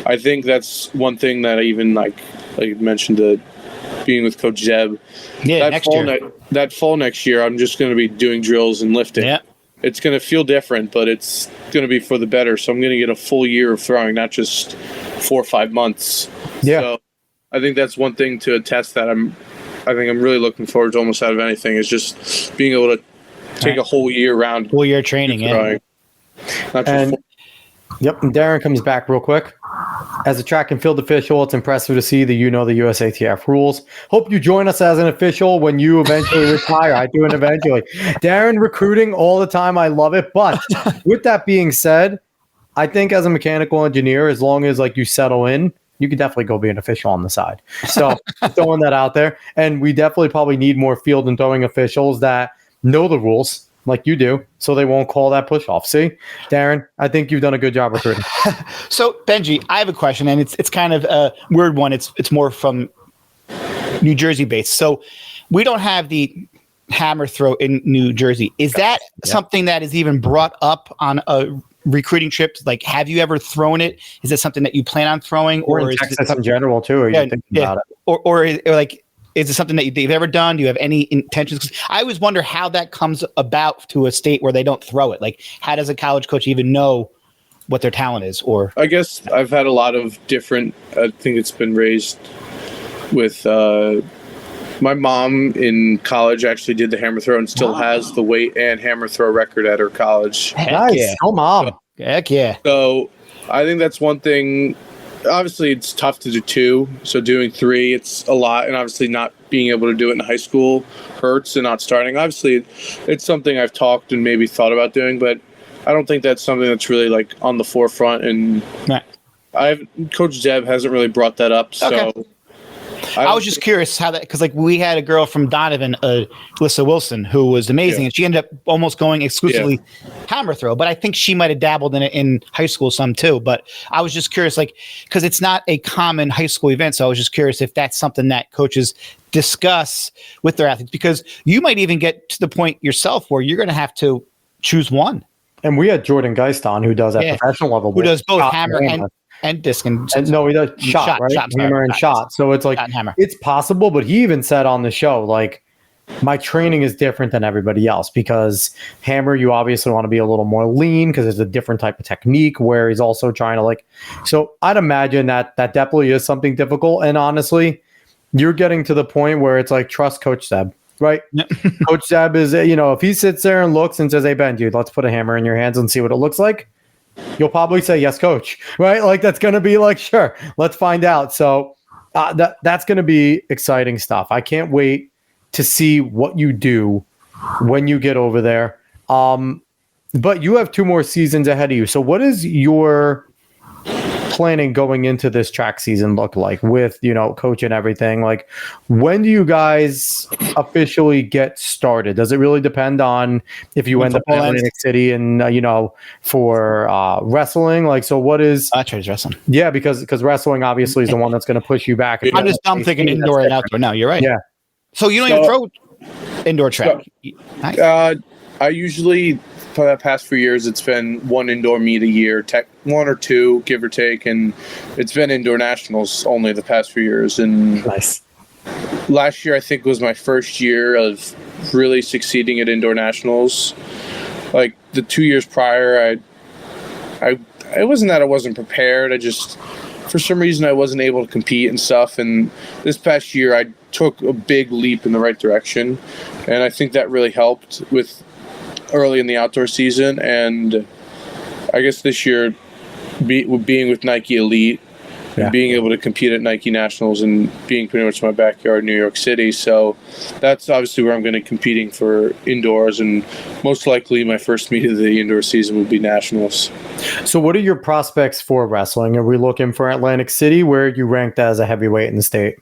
I think that's one thing that I even like you mentioned, being with Coach Zeb. Yeah, that fall next year, I'm just going to be doing drills and lifting. Yeah. It's going to feel different, but it's going to be for the better. So I'm going to get a full year of throwing, not just 4 or 5 months. Yeah. So I think that's one thing to attest that I'm really looking forward to almost out of anything is just being able to take a whole year round. Whole year training, yeah. Yep, and Darren comes back real quick. As a track and field official, it's impressive to see that you know the USATF rules. Hope you join us as an official when you eventually retire. I do it eventually. Darren recruiting all the time. I love it. But with that being said, I think as a mechanical engineer, as long as like you settle in, you could definitely go be an official on the side. So throwing that out there. And we definitely probably need more field and throwing officials that know the rules like you do, so they won't call that push off. See, Darren, I think you've done a good job recruiting. So Benji, I have a question, and it's kind of a weird one. It's more from New Jersey based. So we don't have the hammer throw in New Jersey. Is that something that is even brought up on a recruiting trip? Like, have you ever thrown it? Is it something that you plan on throwing, or in Texas in general too? Are you thinking about it? Or like, is it something that you've ever done? Do you have any intentions? 'Cause I always wonder how that comes about to a state where they don't throw it. Like, how does a college coach even know what their talent is? Or I guess I've had a lot of different. I think it's been raised with. My mom in college actually did the hammer throw and still has the weight and hammer throw record at her college. Nice. Yeah. Oh, mom. Heck yeah. So I think that's one thing. Obviously, it's tough to do 2. So doing 3, it's a lot. And obviously not being able to do it in high school hurts and not starting. Obviously, it's something I've talked and maybe thought about doing, but I don't think that's something that's really like on the forefront. And Coach Deb hasn't really brought that up. So. Okay. I was just curious how that, because like we had a girl from Donovan, Alyssa Wilson, who was amazing, and she ended up almost going exclusively hammer throw. But I think she might have dabbled in it in high school some too. But I was just curious, like, because it's not a common high school event, so I was just curious if that's something that coaches discuss with their athletes, because you might even get to the point yourself where you're going to have to choose one. And we had Jordan Geist on, who does at professional level, who does both hammer and disc and no, he does shot, right? Hammer and shot. So it's like it's possible, but he even said on the show, like, my training is different than everybody else, because hammer, you obviously want to be a little more lean because it's a different type of technique, where he's also trying to like. So I'd imagine that definitely is something difficult. And honestly, you're getting to the point where it's like, trust Coach Zeb. Right. Coach Zeb is, if he sits there and looks and says, "Hey, Ben, dude, let's put a hammer in your hands and see what it looks like," you'll probably say, "Yes, coach." Right. Like, that's going to be like, sure, let's find out. So that's going to be exciting stuff. I can't wait to see what you do when you get over there. But you have 2 more seasons ahead of you. So what is your planning going into this track season look like with, coach and everything? Like, when do you guys officially get started? Does it really depend on if you end up in Atlantic City and, for wrestling? Like, so what is... I chose wrestling. Yeah, because wrestling obviously is the one that's going to push you back. I'm thinking indoor and outdoor. No, you're right. Yeah. So you don't even throw indoor track? Nice. I usually... For the past few years, it's been 1 indoor meet a year, 1 or 2, give or take, and it's been indoor nationals only the past few years. And nice. Last year, I think, was my first year of really succeeding at indoor nationals. Like the 2 years prior, it wasn't that I wasn't prepared. I just, for some reason, I wasn't able to compete and stuff. And this past year, I took a big leap in the right direction, and I think that really helped with early in the outdoor season. And I guess this year, being with Nike Elite and being able to compete at Nike Nationals and being pretty much my backyard, New York City. So that's obviously where I'm going to be competing for indoors, and most likely my first meet of the indoor season will be nationals. So what are your prospects for wrestling? Are we looking for Atlantic City? Where are you ranked as a heavyweight in the state?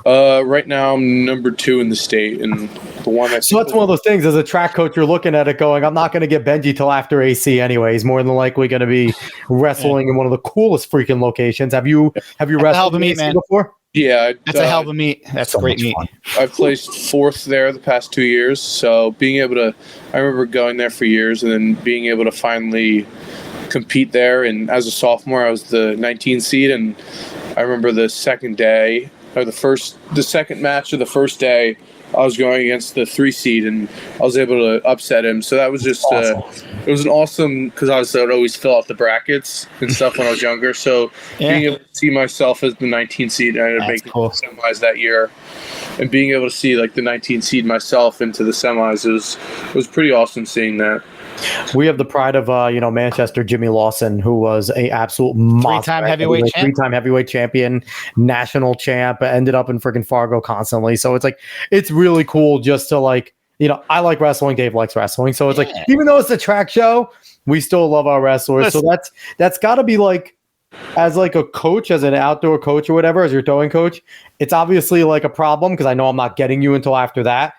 Right now I'm number 2 in the state, and the one. So that's one of those things. As a track coach, you're looking at it going, "I'm not going to get Benji till after AC anyway. He's more than likely going to be wrestling in one of the coolest freaking locations." Have you wrestled in AC before? Yeah, that's a hell of a meet. That's a great meet. I've placed 4th there the past 2 years. So being able to, I remember going there for years, and then being able to finally compete there. And as a sophomore, I was the 19 seed, and I remember the second day. Or the second match of the first day, I was going against the 3 seed, and I was able to upset him. So that was just awesome. It was an awesome, because I would always fill out the brackets and stuff when I was younger. So being able to see myself as the 19 seed, I ended up making the semis that year, and being able to see like the 19 seed myself into the semis was pretty awesome seeing that. We have the pride of Manchester, Jimmy Lawson, who was a absolute monster, 3-time heavyweight champion, national champ, ended up in freaking Fargo constantly. So it's like, it's really cool just to like, I like wrestling, Dave likes wrestling. So it's like, even though it's a track show, we still love our wrestlers. So that's got to be like as like a coach, as an outdoor coach or whatever, as your throwing coach, it's obviously like a problem because I know I'm not getting you until after that.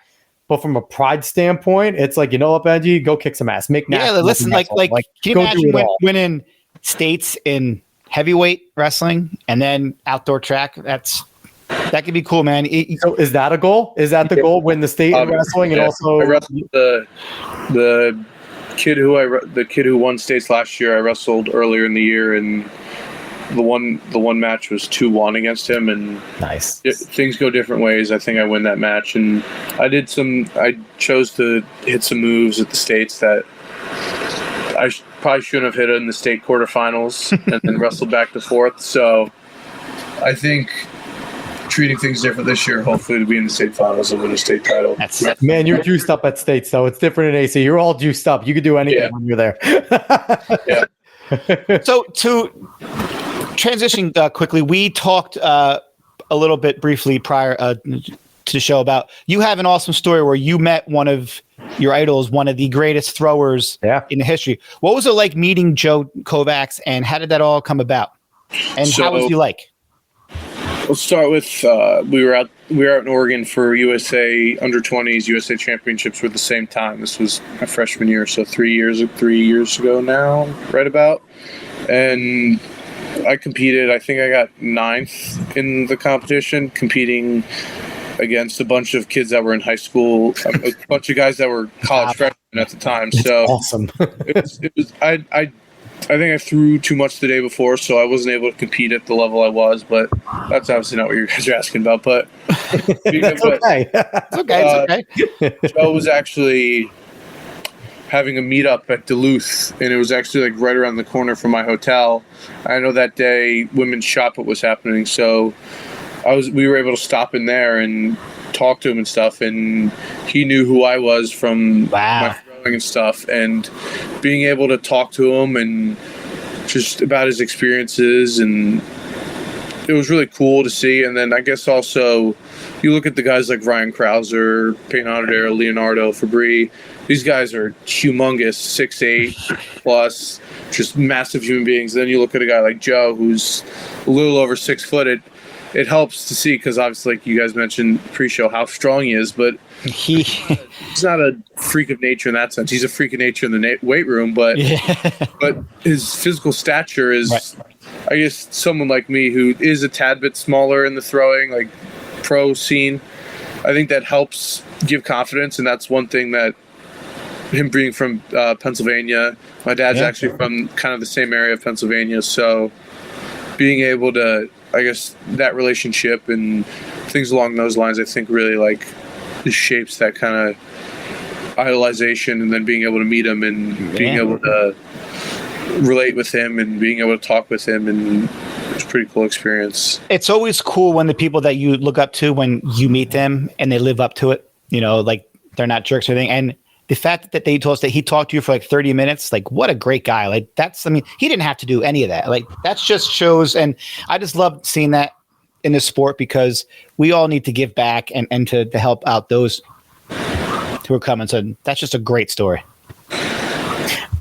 But from a pride standpoint, it's like, you know what, Benji, go kick some ass. Make listen, like can you imagine winning states in heavyweight wrestling and then outdoor track? That could be cool, man. So is that a goal? Is that the goal? Win the state in wrestling and also I wrestled the kid who won states last year. I wrestled earlier in the year, and the one match was 2-1 against him, and nice. Things go different ways. I think I win that match, and I chose to hit some moves at the states that I probably shouldn't have hit in the state quarterfinals, and then wrestled back to fourth. So I think treating things different this year, hopefully to be in the state finals and win a state title. Man, you're juiced up at states, though. It's different in AC. You're all juiced up. You could do anything when you're there. Yeah. So to transition quickly, we talked a little bit briefly prior to the show about you have an awesome story where you met one of your idols, one of the greatest throwers in the history. What was it like meeting Joe Kovacs, and how did that all come about? And how was he like? Let's start with we were out in Oregon for USA Under-20s USA Championships at the same time. This was my freshman year, so 3 years ago now, right about. And I competed. I think I got 9th in the competition, competing against a bunch of kids that were in high school, a bunch of guys that were college freshmen at the time. That's so awesome. it was. I think I threw too much the day before, so I wasn't able to compete at the level I was. But that's obviously not what you guys are asking about. But that's okay. It's okay. Joe was actually having a meetup at Duluth, and it was actually like right around the corner from my hotel. I know that day women's shot put was happening, so we were able to stop in there and talk to him and stuff, and he knew who I was from my throwing and stuff, and being able to talk to him and just about his experiences, and it was really cool to see. And then I guess also you look at the guys like Ryan Krauser, Payne Honodera, Leonardo, Fabry. These guys are humongous, 6'8" plus, just massive human beings. Then you look at a guy like Joe, who's a little over 6 foot. It helps to see, because obviously, like you guys mentioned pre-show, how strong he is, but he's not a freak of nature in that sense. He's a freak of nature in the weight room, but his physical stature is, I guess, someone like me who is a tad bit smaller in the throwing, like pro scene. I think that helps give confidence, and that's one thing that him being from Pennsylvania, my dad's actually from kind of the same area of Pennsylvania, so being able to, I guess, that relationship and things along those lines, I think really like just shapes that kind of idolization, and then being able to meet him and being able to relate with him and being able to talk with him, and it's a pretty cool experience. It's always cool when the people that you look up to, when you meet them and they live up to it, you know, like they're not jerks or anything. And the fact that they told us that he talked to you for like 30 minutes, like what a great guy. Like he didn't have to do any of that. Like that's just shows. And I just love seeing that in the sport, because we all need to give back and to help out those who are coming. So that's just a great story.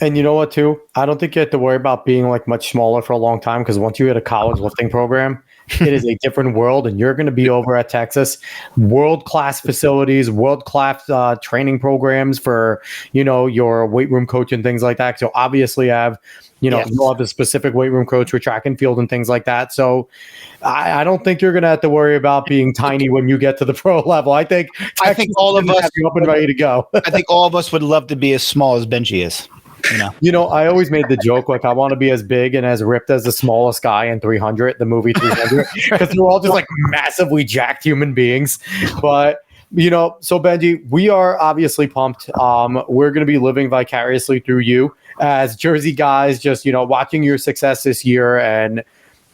And you know what, too? I don't think you have to worry about being like much smaller for a long time, because once you hit a college lifting program, it is a different world, and you're going to be over at Texas. World-class facilities, world-class training programs for, you know, your weight room coach and things like that. So obviously you'll have a specific weight room coach for track and field and things like that. So I don't think you're going to have to worry about being tiny when you get to the pro level. I think all of us have you up and ready to go. I think all of us would love to be as small as Benji is. You know, I always made the joke, like, I want to be as big and as ripped as the smallest guy in 300, the movie 300, because we're all just like massively jacked human beings. But, you know, so Benji, we are obviously pumped. We're going to be living vicariously through you as Jersey guys, just, you know, watching your success this year, and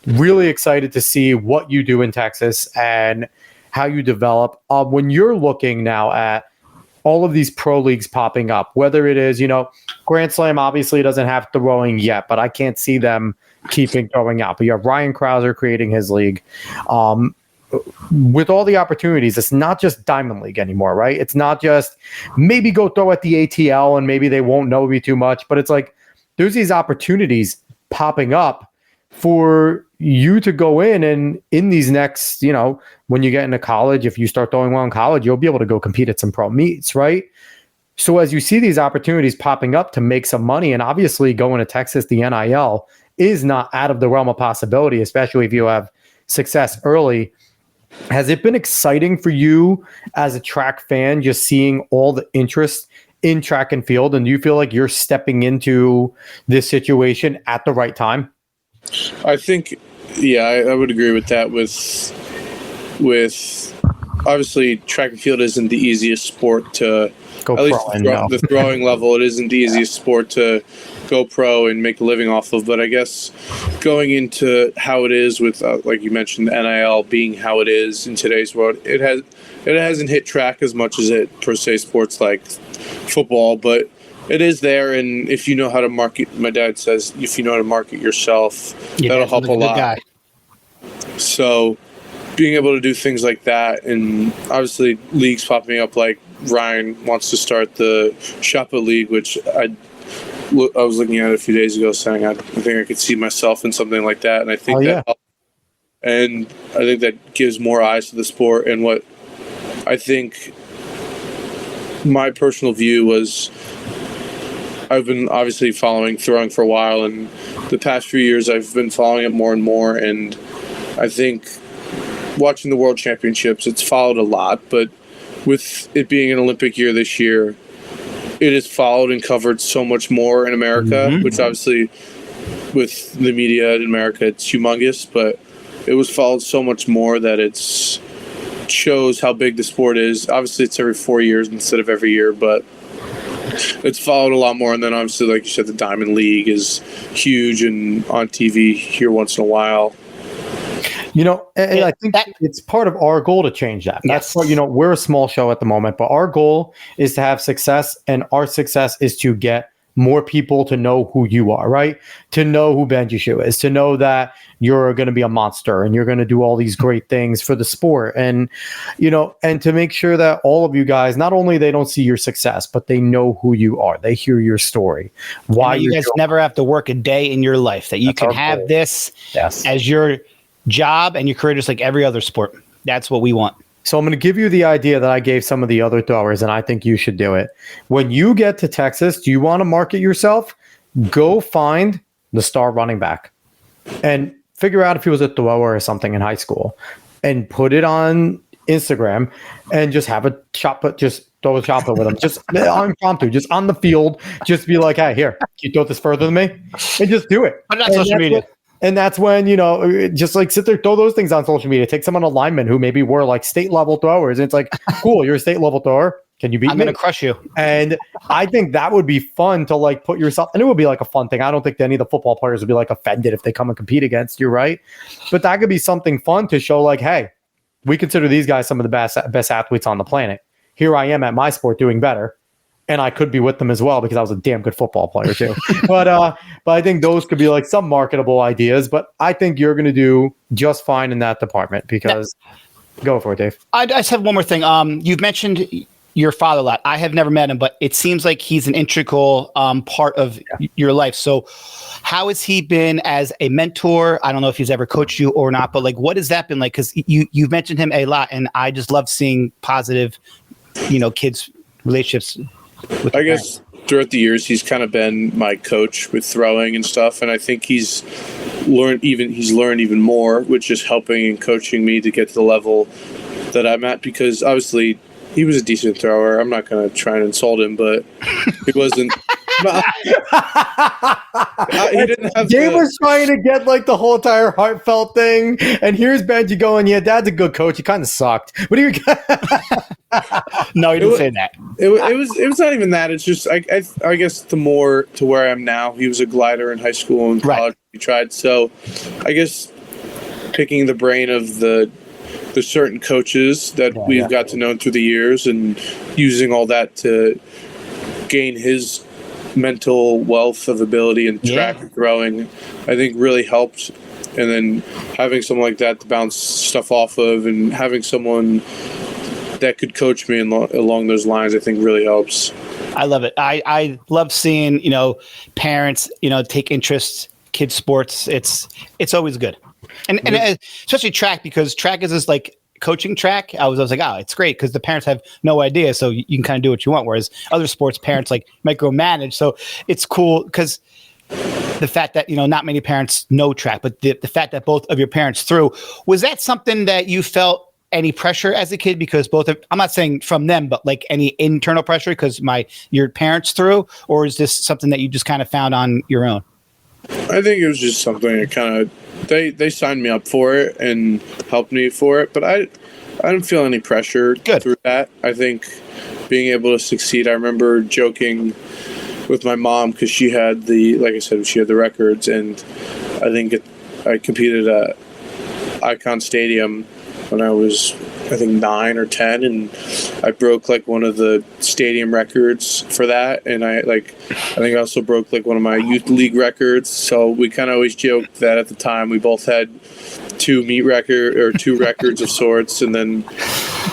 really excited to see what you do in Texas and how you develop. When you're looking now at all of these pro leagues popping up, whether it is, you know, Grand Slam obviously doesn't have throwing yet, but I can't see them keeping throwing out. But you have Ryan Krauser creating his league. With all the opportunities, it's not just Diamond League anymore, right? It's not just maybe go throw at the ATL and maybe they won't know me too much, but it's like there's these opportunities popping up for you to go in and in these next, when you get into college, if you start throwing well in college, you'll be able to go compete at some pro meets, right? So as you see these opportunities popping up to make some money, and obviously going to Texas, the NIL is not out of the realm of possibility, especially if you have success early. Has it been exciting for you as a track fan, just seeing all the interest in track and field? And do you feel like you're stepping into this situation at the right time? I think, I would agree with that. With obviously track and field isn't the easiest sport to go at least the throwing level. It isn't the easiest sport to go pro and make a living off of. But I guess going into how it is with, like you mentioned, NIL being how it is in today's world, it hasn't hit track as much as it per se sports like football, but it is there. And if you know how to market, my dad says, if you know how to market yourself, that'll help a lot. Guy. So being able to do things like that, and obviously leagues popping up, like Ryan wants to start the Shot-Put League, which I was looking at it a few days ago, saying I think I could see myself in something like that, and I think that gives more eyes to the sport. And what I think my personal view was, I've been obviously following throwing for a while, and the past few years I've been following it more and more, and I think watching the World Championships, it's followed a lot, but with it being an Olympic year this year, it is followed and covered so much more in America, which obviously with the media in America, it's humongous, but it was followed so much more that it shows how big the sport is. Obviously, it's every 4 years instead of every year, but it's followed a lot more. And then obviously, like you said, the Diamond League is huge and on TV here once in a while. I think it's part of our goal to change that. Yes. That's what, we're a small show at the moment, but our goal is to have success, and our success is to get more people to know who you are, right? To know who Benji Shue is, to know that you're going to be a monster and you're going to do all these great things for the sport. And, and to make sure that all of you guys, not only they don't see your success, but they know who you are. They hear your story. Why you guys never have to work a day in your life, that you can have this as your job and your career, just like every other sport. That's what we want. So I'm going to give you the idea that I gave some of the other throwers, and I think you should do it. When you get to Texas, do you want to market yourself? Go find the star running back and figure out if he was a thrower or something in high school, and put it on Instagram and just have a shot put, just throw a shot put with him. Just impromptu, just on the field. Just be like, hey, here, can you throw this further than me? And just do it. Put it on social media. And that's when, just like sit there, throw those things on social media. Take someone on linemen who maybe were like state level throwers. And it's like, cool, you're a state level thrower. Can you beat me? I'm going to crush you. And I think that would be fun to like put yourself, and it would be like a fun thing. I don't think any of the football players would be like offended if they come and compete against you, right? But that could be something fun to show like, hey, we consider these guys some of the best athletes on the planet. Here I am at my sport doing better. And I could be with them as well because I was a damn good football player too. But I think those could be like some marketable ideas. But I think you're going to do just fine in that department because go for it, Dave. I just have one more thing. You've mentioned your father a lot. I have never met him, but it seems like he's an integral part of your life. So how has he been as a mentor? I don't know if he's ever coached you or not, but like, what has that been like? Because you've mentioned him a lot, and I just love seeing positive, kids' relationships. I guess throughout the years, he's kind of been my coach with throwing and stuff, and I think he's learned even more with just helping and coaching me to get to the level that I'm at. Because obviously, he was a decent thrower. I'm not going to try and insult him, but he wasn't. He didn't have. Dave was trying to get like the whole entire heartfelt thing, and here's Benji going, "Yeah, Dad's a good coach. He kind of sucked." What do you? No, he didn't say that. It was not even that. It's just I guess the more to where I am now. He was a glider in high school and college. Right. He tried. So I guess picking the brain of the certain coaches that we've got to know through the years and using all that to gain his mental wealth of ability and track and throwing, I think really helped. And then having someone like that to bounce stuff off of, and having someone that could coach me along those lines, I think really helps. I love it. I love seeing, parents, take interest kids sports, it's always good. And especially track, because track is this like coaching track. I was like, oh, it's great because the parents have no idea, so you can kind of do what you want. Whereas other sports, parents like micromanage. So it's cool because the fact that not many parents know track, but the fact that both of your parents threw, was that something that you felt any pressure as a kid? Because I'm not saying from them, but like any internal pressure because your parents threw, or is this something that you just kind of found on your own? I think it was just something that kind of they signed me up for it and helped me for it, but I didn't feel any pressure through that. I think being able to succeed. I remember joking with my mom because she had like I said, she had the records, and I think I competed at Icon Stadium when I was, I think, 9 or 10, and I broke like one of the stadium records for that, and I think I also broke like one of my youth league records. So we kind of always joked that at the time we both had 2 records of sorts, and then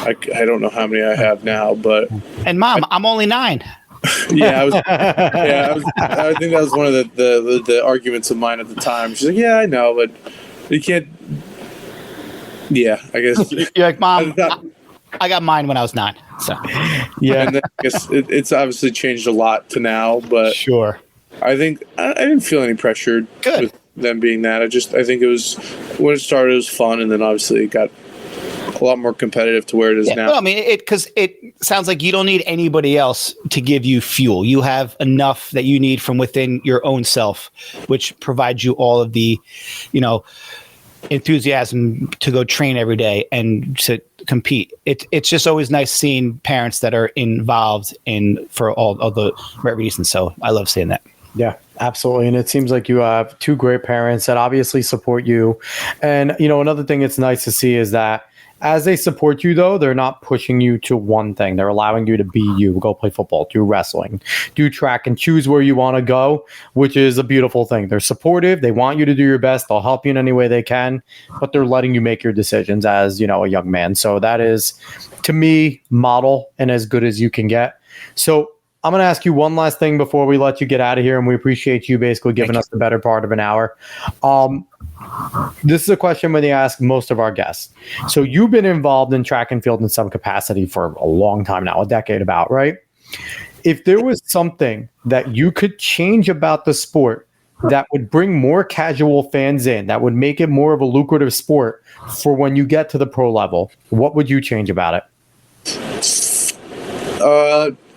I don't know how many I have now, but and Mom, I'm only 9. I think that was one of the arguments of mine at the time. She's like, yeah, I know, but you can't. Yeah, I guess you're like, Mom, I got mine when I was 9. So yeah, and then I guess it's obviously changed a lot to now, but sure. I think I didn't feel any pressure with them being that. I think it was, when it started, it was fun, and then obviously it got a lot more competitive to where it is now. Well, I mean, because it sounds like you don't need anybody else to give you fuel. You have enough that you need from within your own self, which provides you all of the, enthusiasm to go train every day and to compete. It's just always nice seeing parents that are involved for all the right reasons. So I love seeing that. Yeah, absolutely. And it seems like you have 2 great parents that obviously support you. And, another thing it's nice to see is that as they support you, though, they're not pushing you to one thing. They're allowing you to be you, go play football, do wrestling, do track, and choose where you want to go, which is a beautiful thing. They're supportive. They want you to do your best. They'll help you in any way they can, but they're letting you make your decisions as, a young man. So that is, to me, model and as good as you can get. So I'm going to ask you one last thing before we let you get out of here, and we appreciate you basically giving us the better part of an hour. This is a question when they ask most of our guests. So you've been involved in track and field in some capacity for a long time now, a decade about, right? If there was something that you could change about the sport that would bring more casual fans in, that would make it more of a lucrative sport for when you get to the pro level, what would you change about it?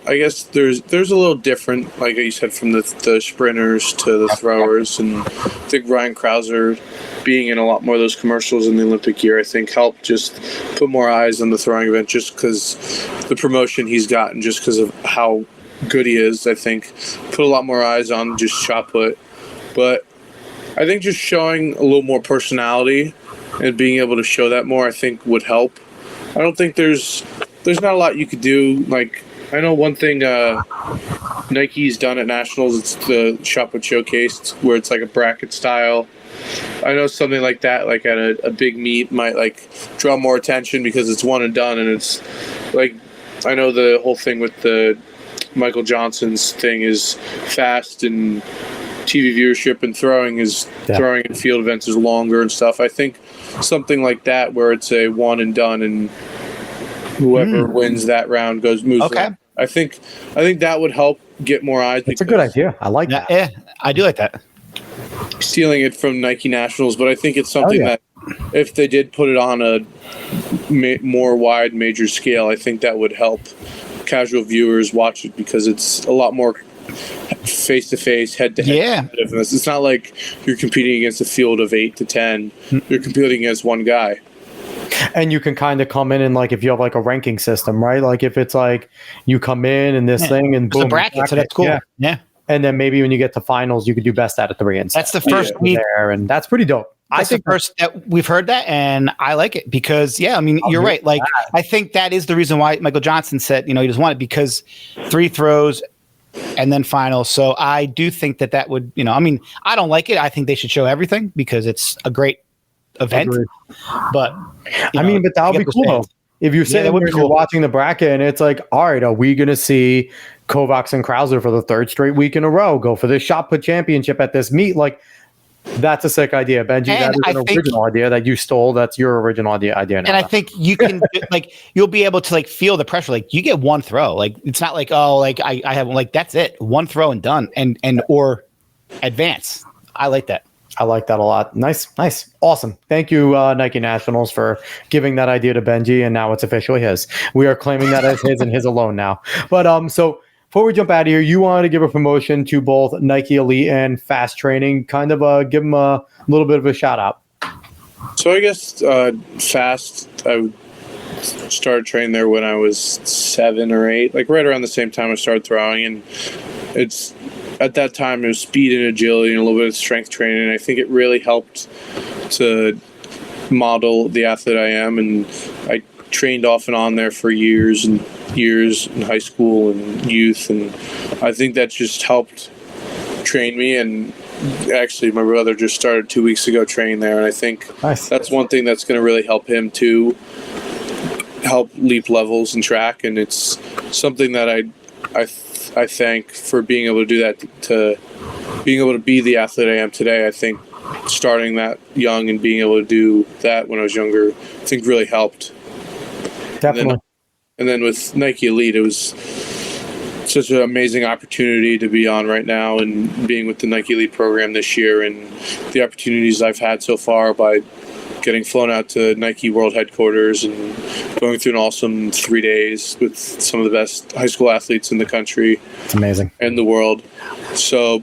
I guess there's a little different, like you said, from the sprinters to the throwers, and I think Ryan Krauser being in a lot more of those commercials in the Olympic year, I think helped just put more eyes on the throwing event, just because the promotion he's gotten, just because of how good he is. I think put a lot more eyes on just shot put, but I think just showing a little more personality and being able to show that more, I think would help. I don't think there's not a lot you could do. Like, I know one thing Nike's done at Nationals, it's the shot put showcase where it's like a bracket style. I know something like that, like at a big meet, might like draw more attention because it's one and done, and it's like, I know the whole thing with the Michael Johnson's thing is fast, and TV viewership and throwing in field events is longer and stuff. I think something like that where it's a one and done, and whoever wins that round moves on. I think that would help get more eyes. It's a good idea. I like that. Yeah, I do like that. Stealing it from Nike Nationals, but I think it's something that if they did put it on a more wide major scale, I think that would help casual viewers watch it, because it's a lot more face-to-face, head-to-head. Yeah. It's not like you're competing against a field of 8 to 10. You're competing against one guy. And you can kind of come in and, like, if you have like a ranking system, right? Like if it's like you come in and this thing and boom, the bracket, so that's cool. Yeah. And then maybe when you get to finals, you could do best out of 3 and that's the first meet there, and that's pretty dope. I think first that we've heard that, and I like it because, I mean, you're right. Like, I think that is the reason why Michael Johnson said, he doesn't want it, because 3 throws and then finals. So I do think that would, I mean, I don't like it. I think they should show everything because it's a great event. Agreed. But I mean, but that would be cool though. If you say you're watching the bracket and it's like, all right, are we going to see Kovacs and Krauser for the 3rd straight week in a row go for the shot put championship at this meet? Like, That's a sick idea, Benji. And that is an original idea that you stole. That's your original idea now. And I think you can like you'll be able to like feel the pressure. Like you get one throw. Like it's not like I have like that's it, one throw and done, and or advance. I like that. I like that a lot. Nice. Awesome. Thank you, Nike Nationals, for giving that idea to Benji, and now it's officially his. We are claiming that as his and his alone now. But so before we jump out of here, you wanted to give a promotion to both Nike Elite and Fast Training. Kind of give them a little bit of a shout out. So I guess Fast, I started training there when I was 7 or 8, like right around the same time I started throwing, and it's. At that time, it was speed and agility and a little bit of strength training. And I think it really helped to model the athlete I am. And I trained off and on there for years and years in high school and youth. And I think that just helped train me. And actually, my brother just started 2 weeks ago training there. And I think that's one thing that's going to really help him to help leap levels in track. And it's something that I thank for being able to do that, to being able to be the athlete I am today. I think starting that young and being able to do that when I was younger, I think really helped. Definitely. And then with Nike Elite, it was such an amazing opportunity to be on right now, and being with the Nike Elite program this year, and the opportunities I've had so far by getting flown out to Nike World Headquarters and going through an awesome 3 days with some of the best high school athletes in the country. It's amazing. And the world. So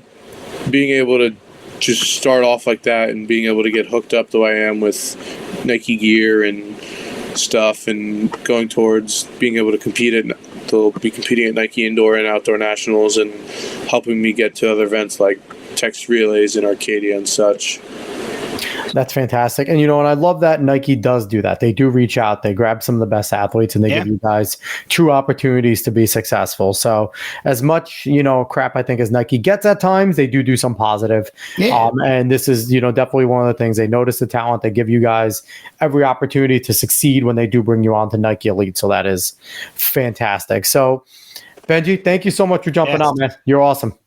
being able to just start off like that and being able to get hooked up the way I am with Nike gear and stuff, and going towards being able to compete they'll be competing at Nike Indoor and Outdoor Nationals and helping me get to other events like text relays in Arcadia and such. That's fantastic. And, and I love that Nike does do that. They do reach out. They grab some of the best athletes and they give you guys true opportunities to be successful. So as much, crap I think as Nike gets at times, they do some positive. Yeah. And this is, definitely one of the things. They notice the talent. They give you guys every opportunity to succeed when they do bring you on to Nike Elite. So that is fantastic. So Benji, thank you so much for jumping on, man. You're awesome.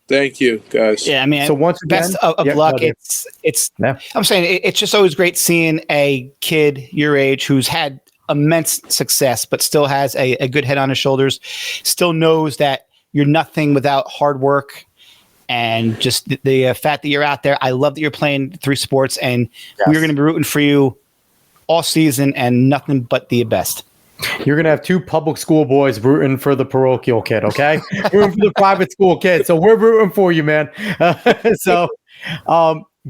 Thank you, guys. Yeah, I mean, so once again, best of luck. I'm saying it's just always great seeing a kid your age who's had immense success, but still has a good head on his shoulders, still knows that you're nothing without hard work and just the fact that you're out there. I love that you're playing 3 sports, and we're going to be rooting for you all season and nothing but the best. You're going to have 2 public school boys rooting for the parochial kid, okay? Rooting for the private school kid. So we're rooting for you, man. So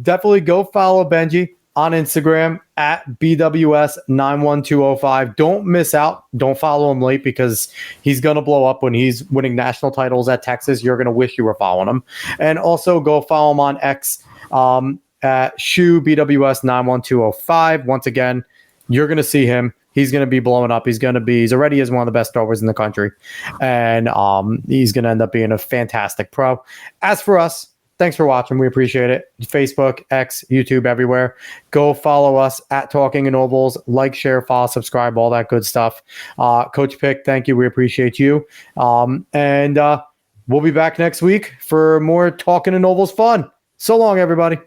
definitely go follow Benji on Instagram at BWS91205. Don't miss out. Don't follow him late, because he's going to blow up when he's winning national titles at Texas. You're going to wish you were following him. And also go follow him on X at Shue BWS91205. Once again, you're going to see him. He's going to be blowing up. He's already is one of the best throwers in the country. And he's going to end up being a fantastic pro. As for us, thanks for watching. We appreciate it. Facebook, X, YouTube, everywhere. Go follow us at Talking in Ovals. Like, share, follow, subscribe, all that good stuff. Coach Pick, thank you. We appreciate you. And we'll be back next week for more Talking in Ovals fun. So long, everybody.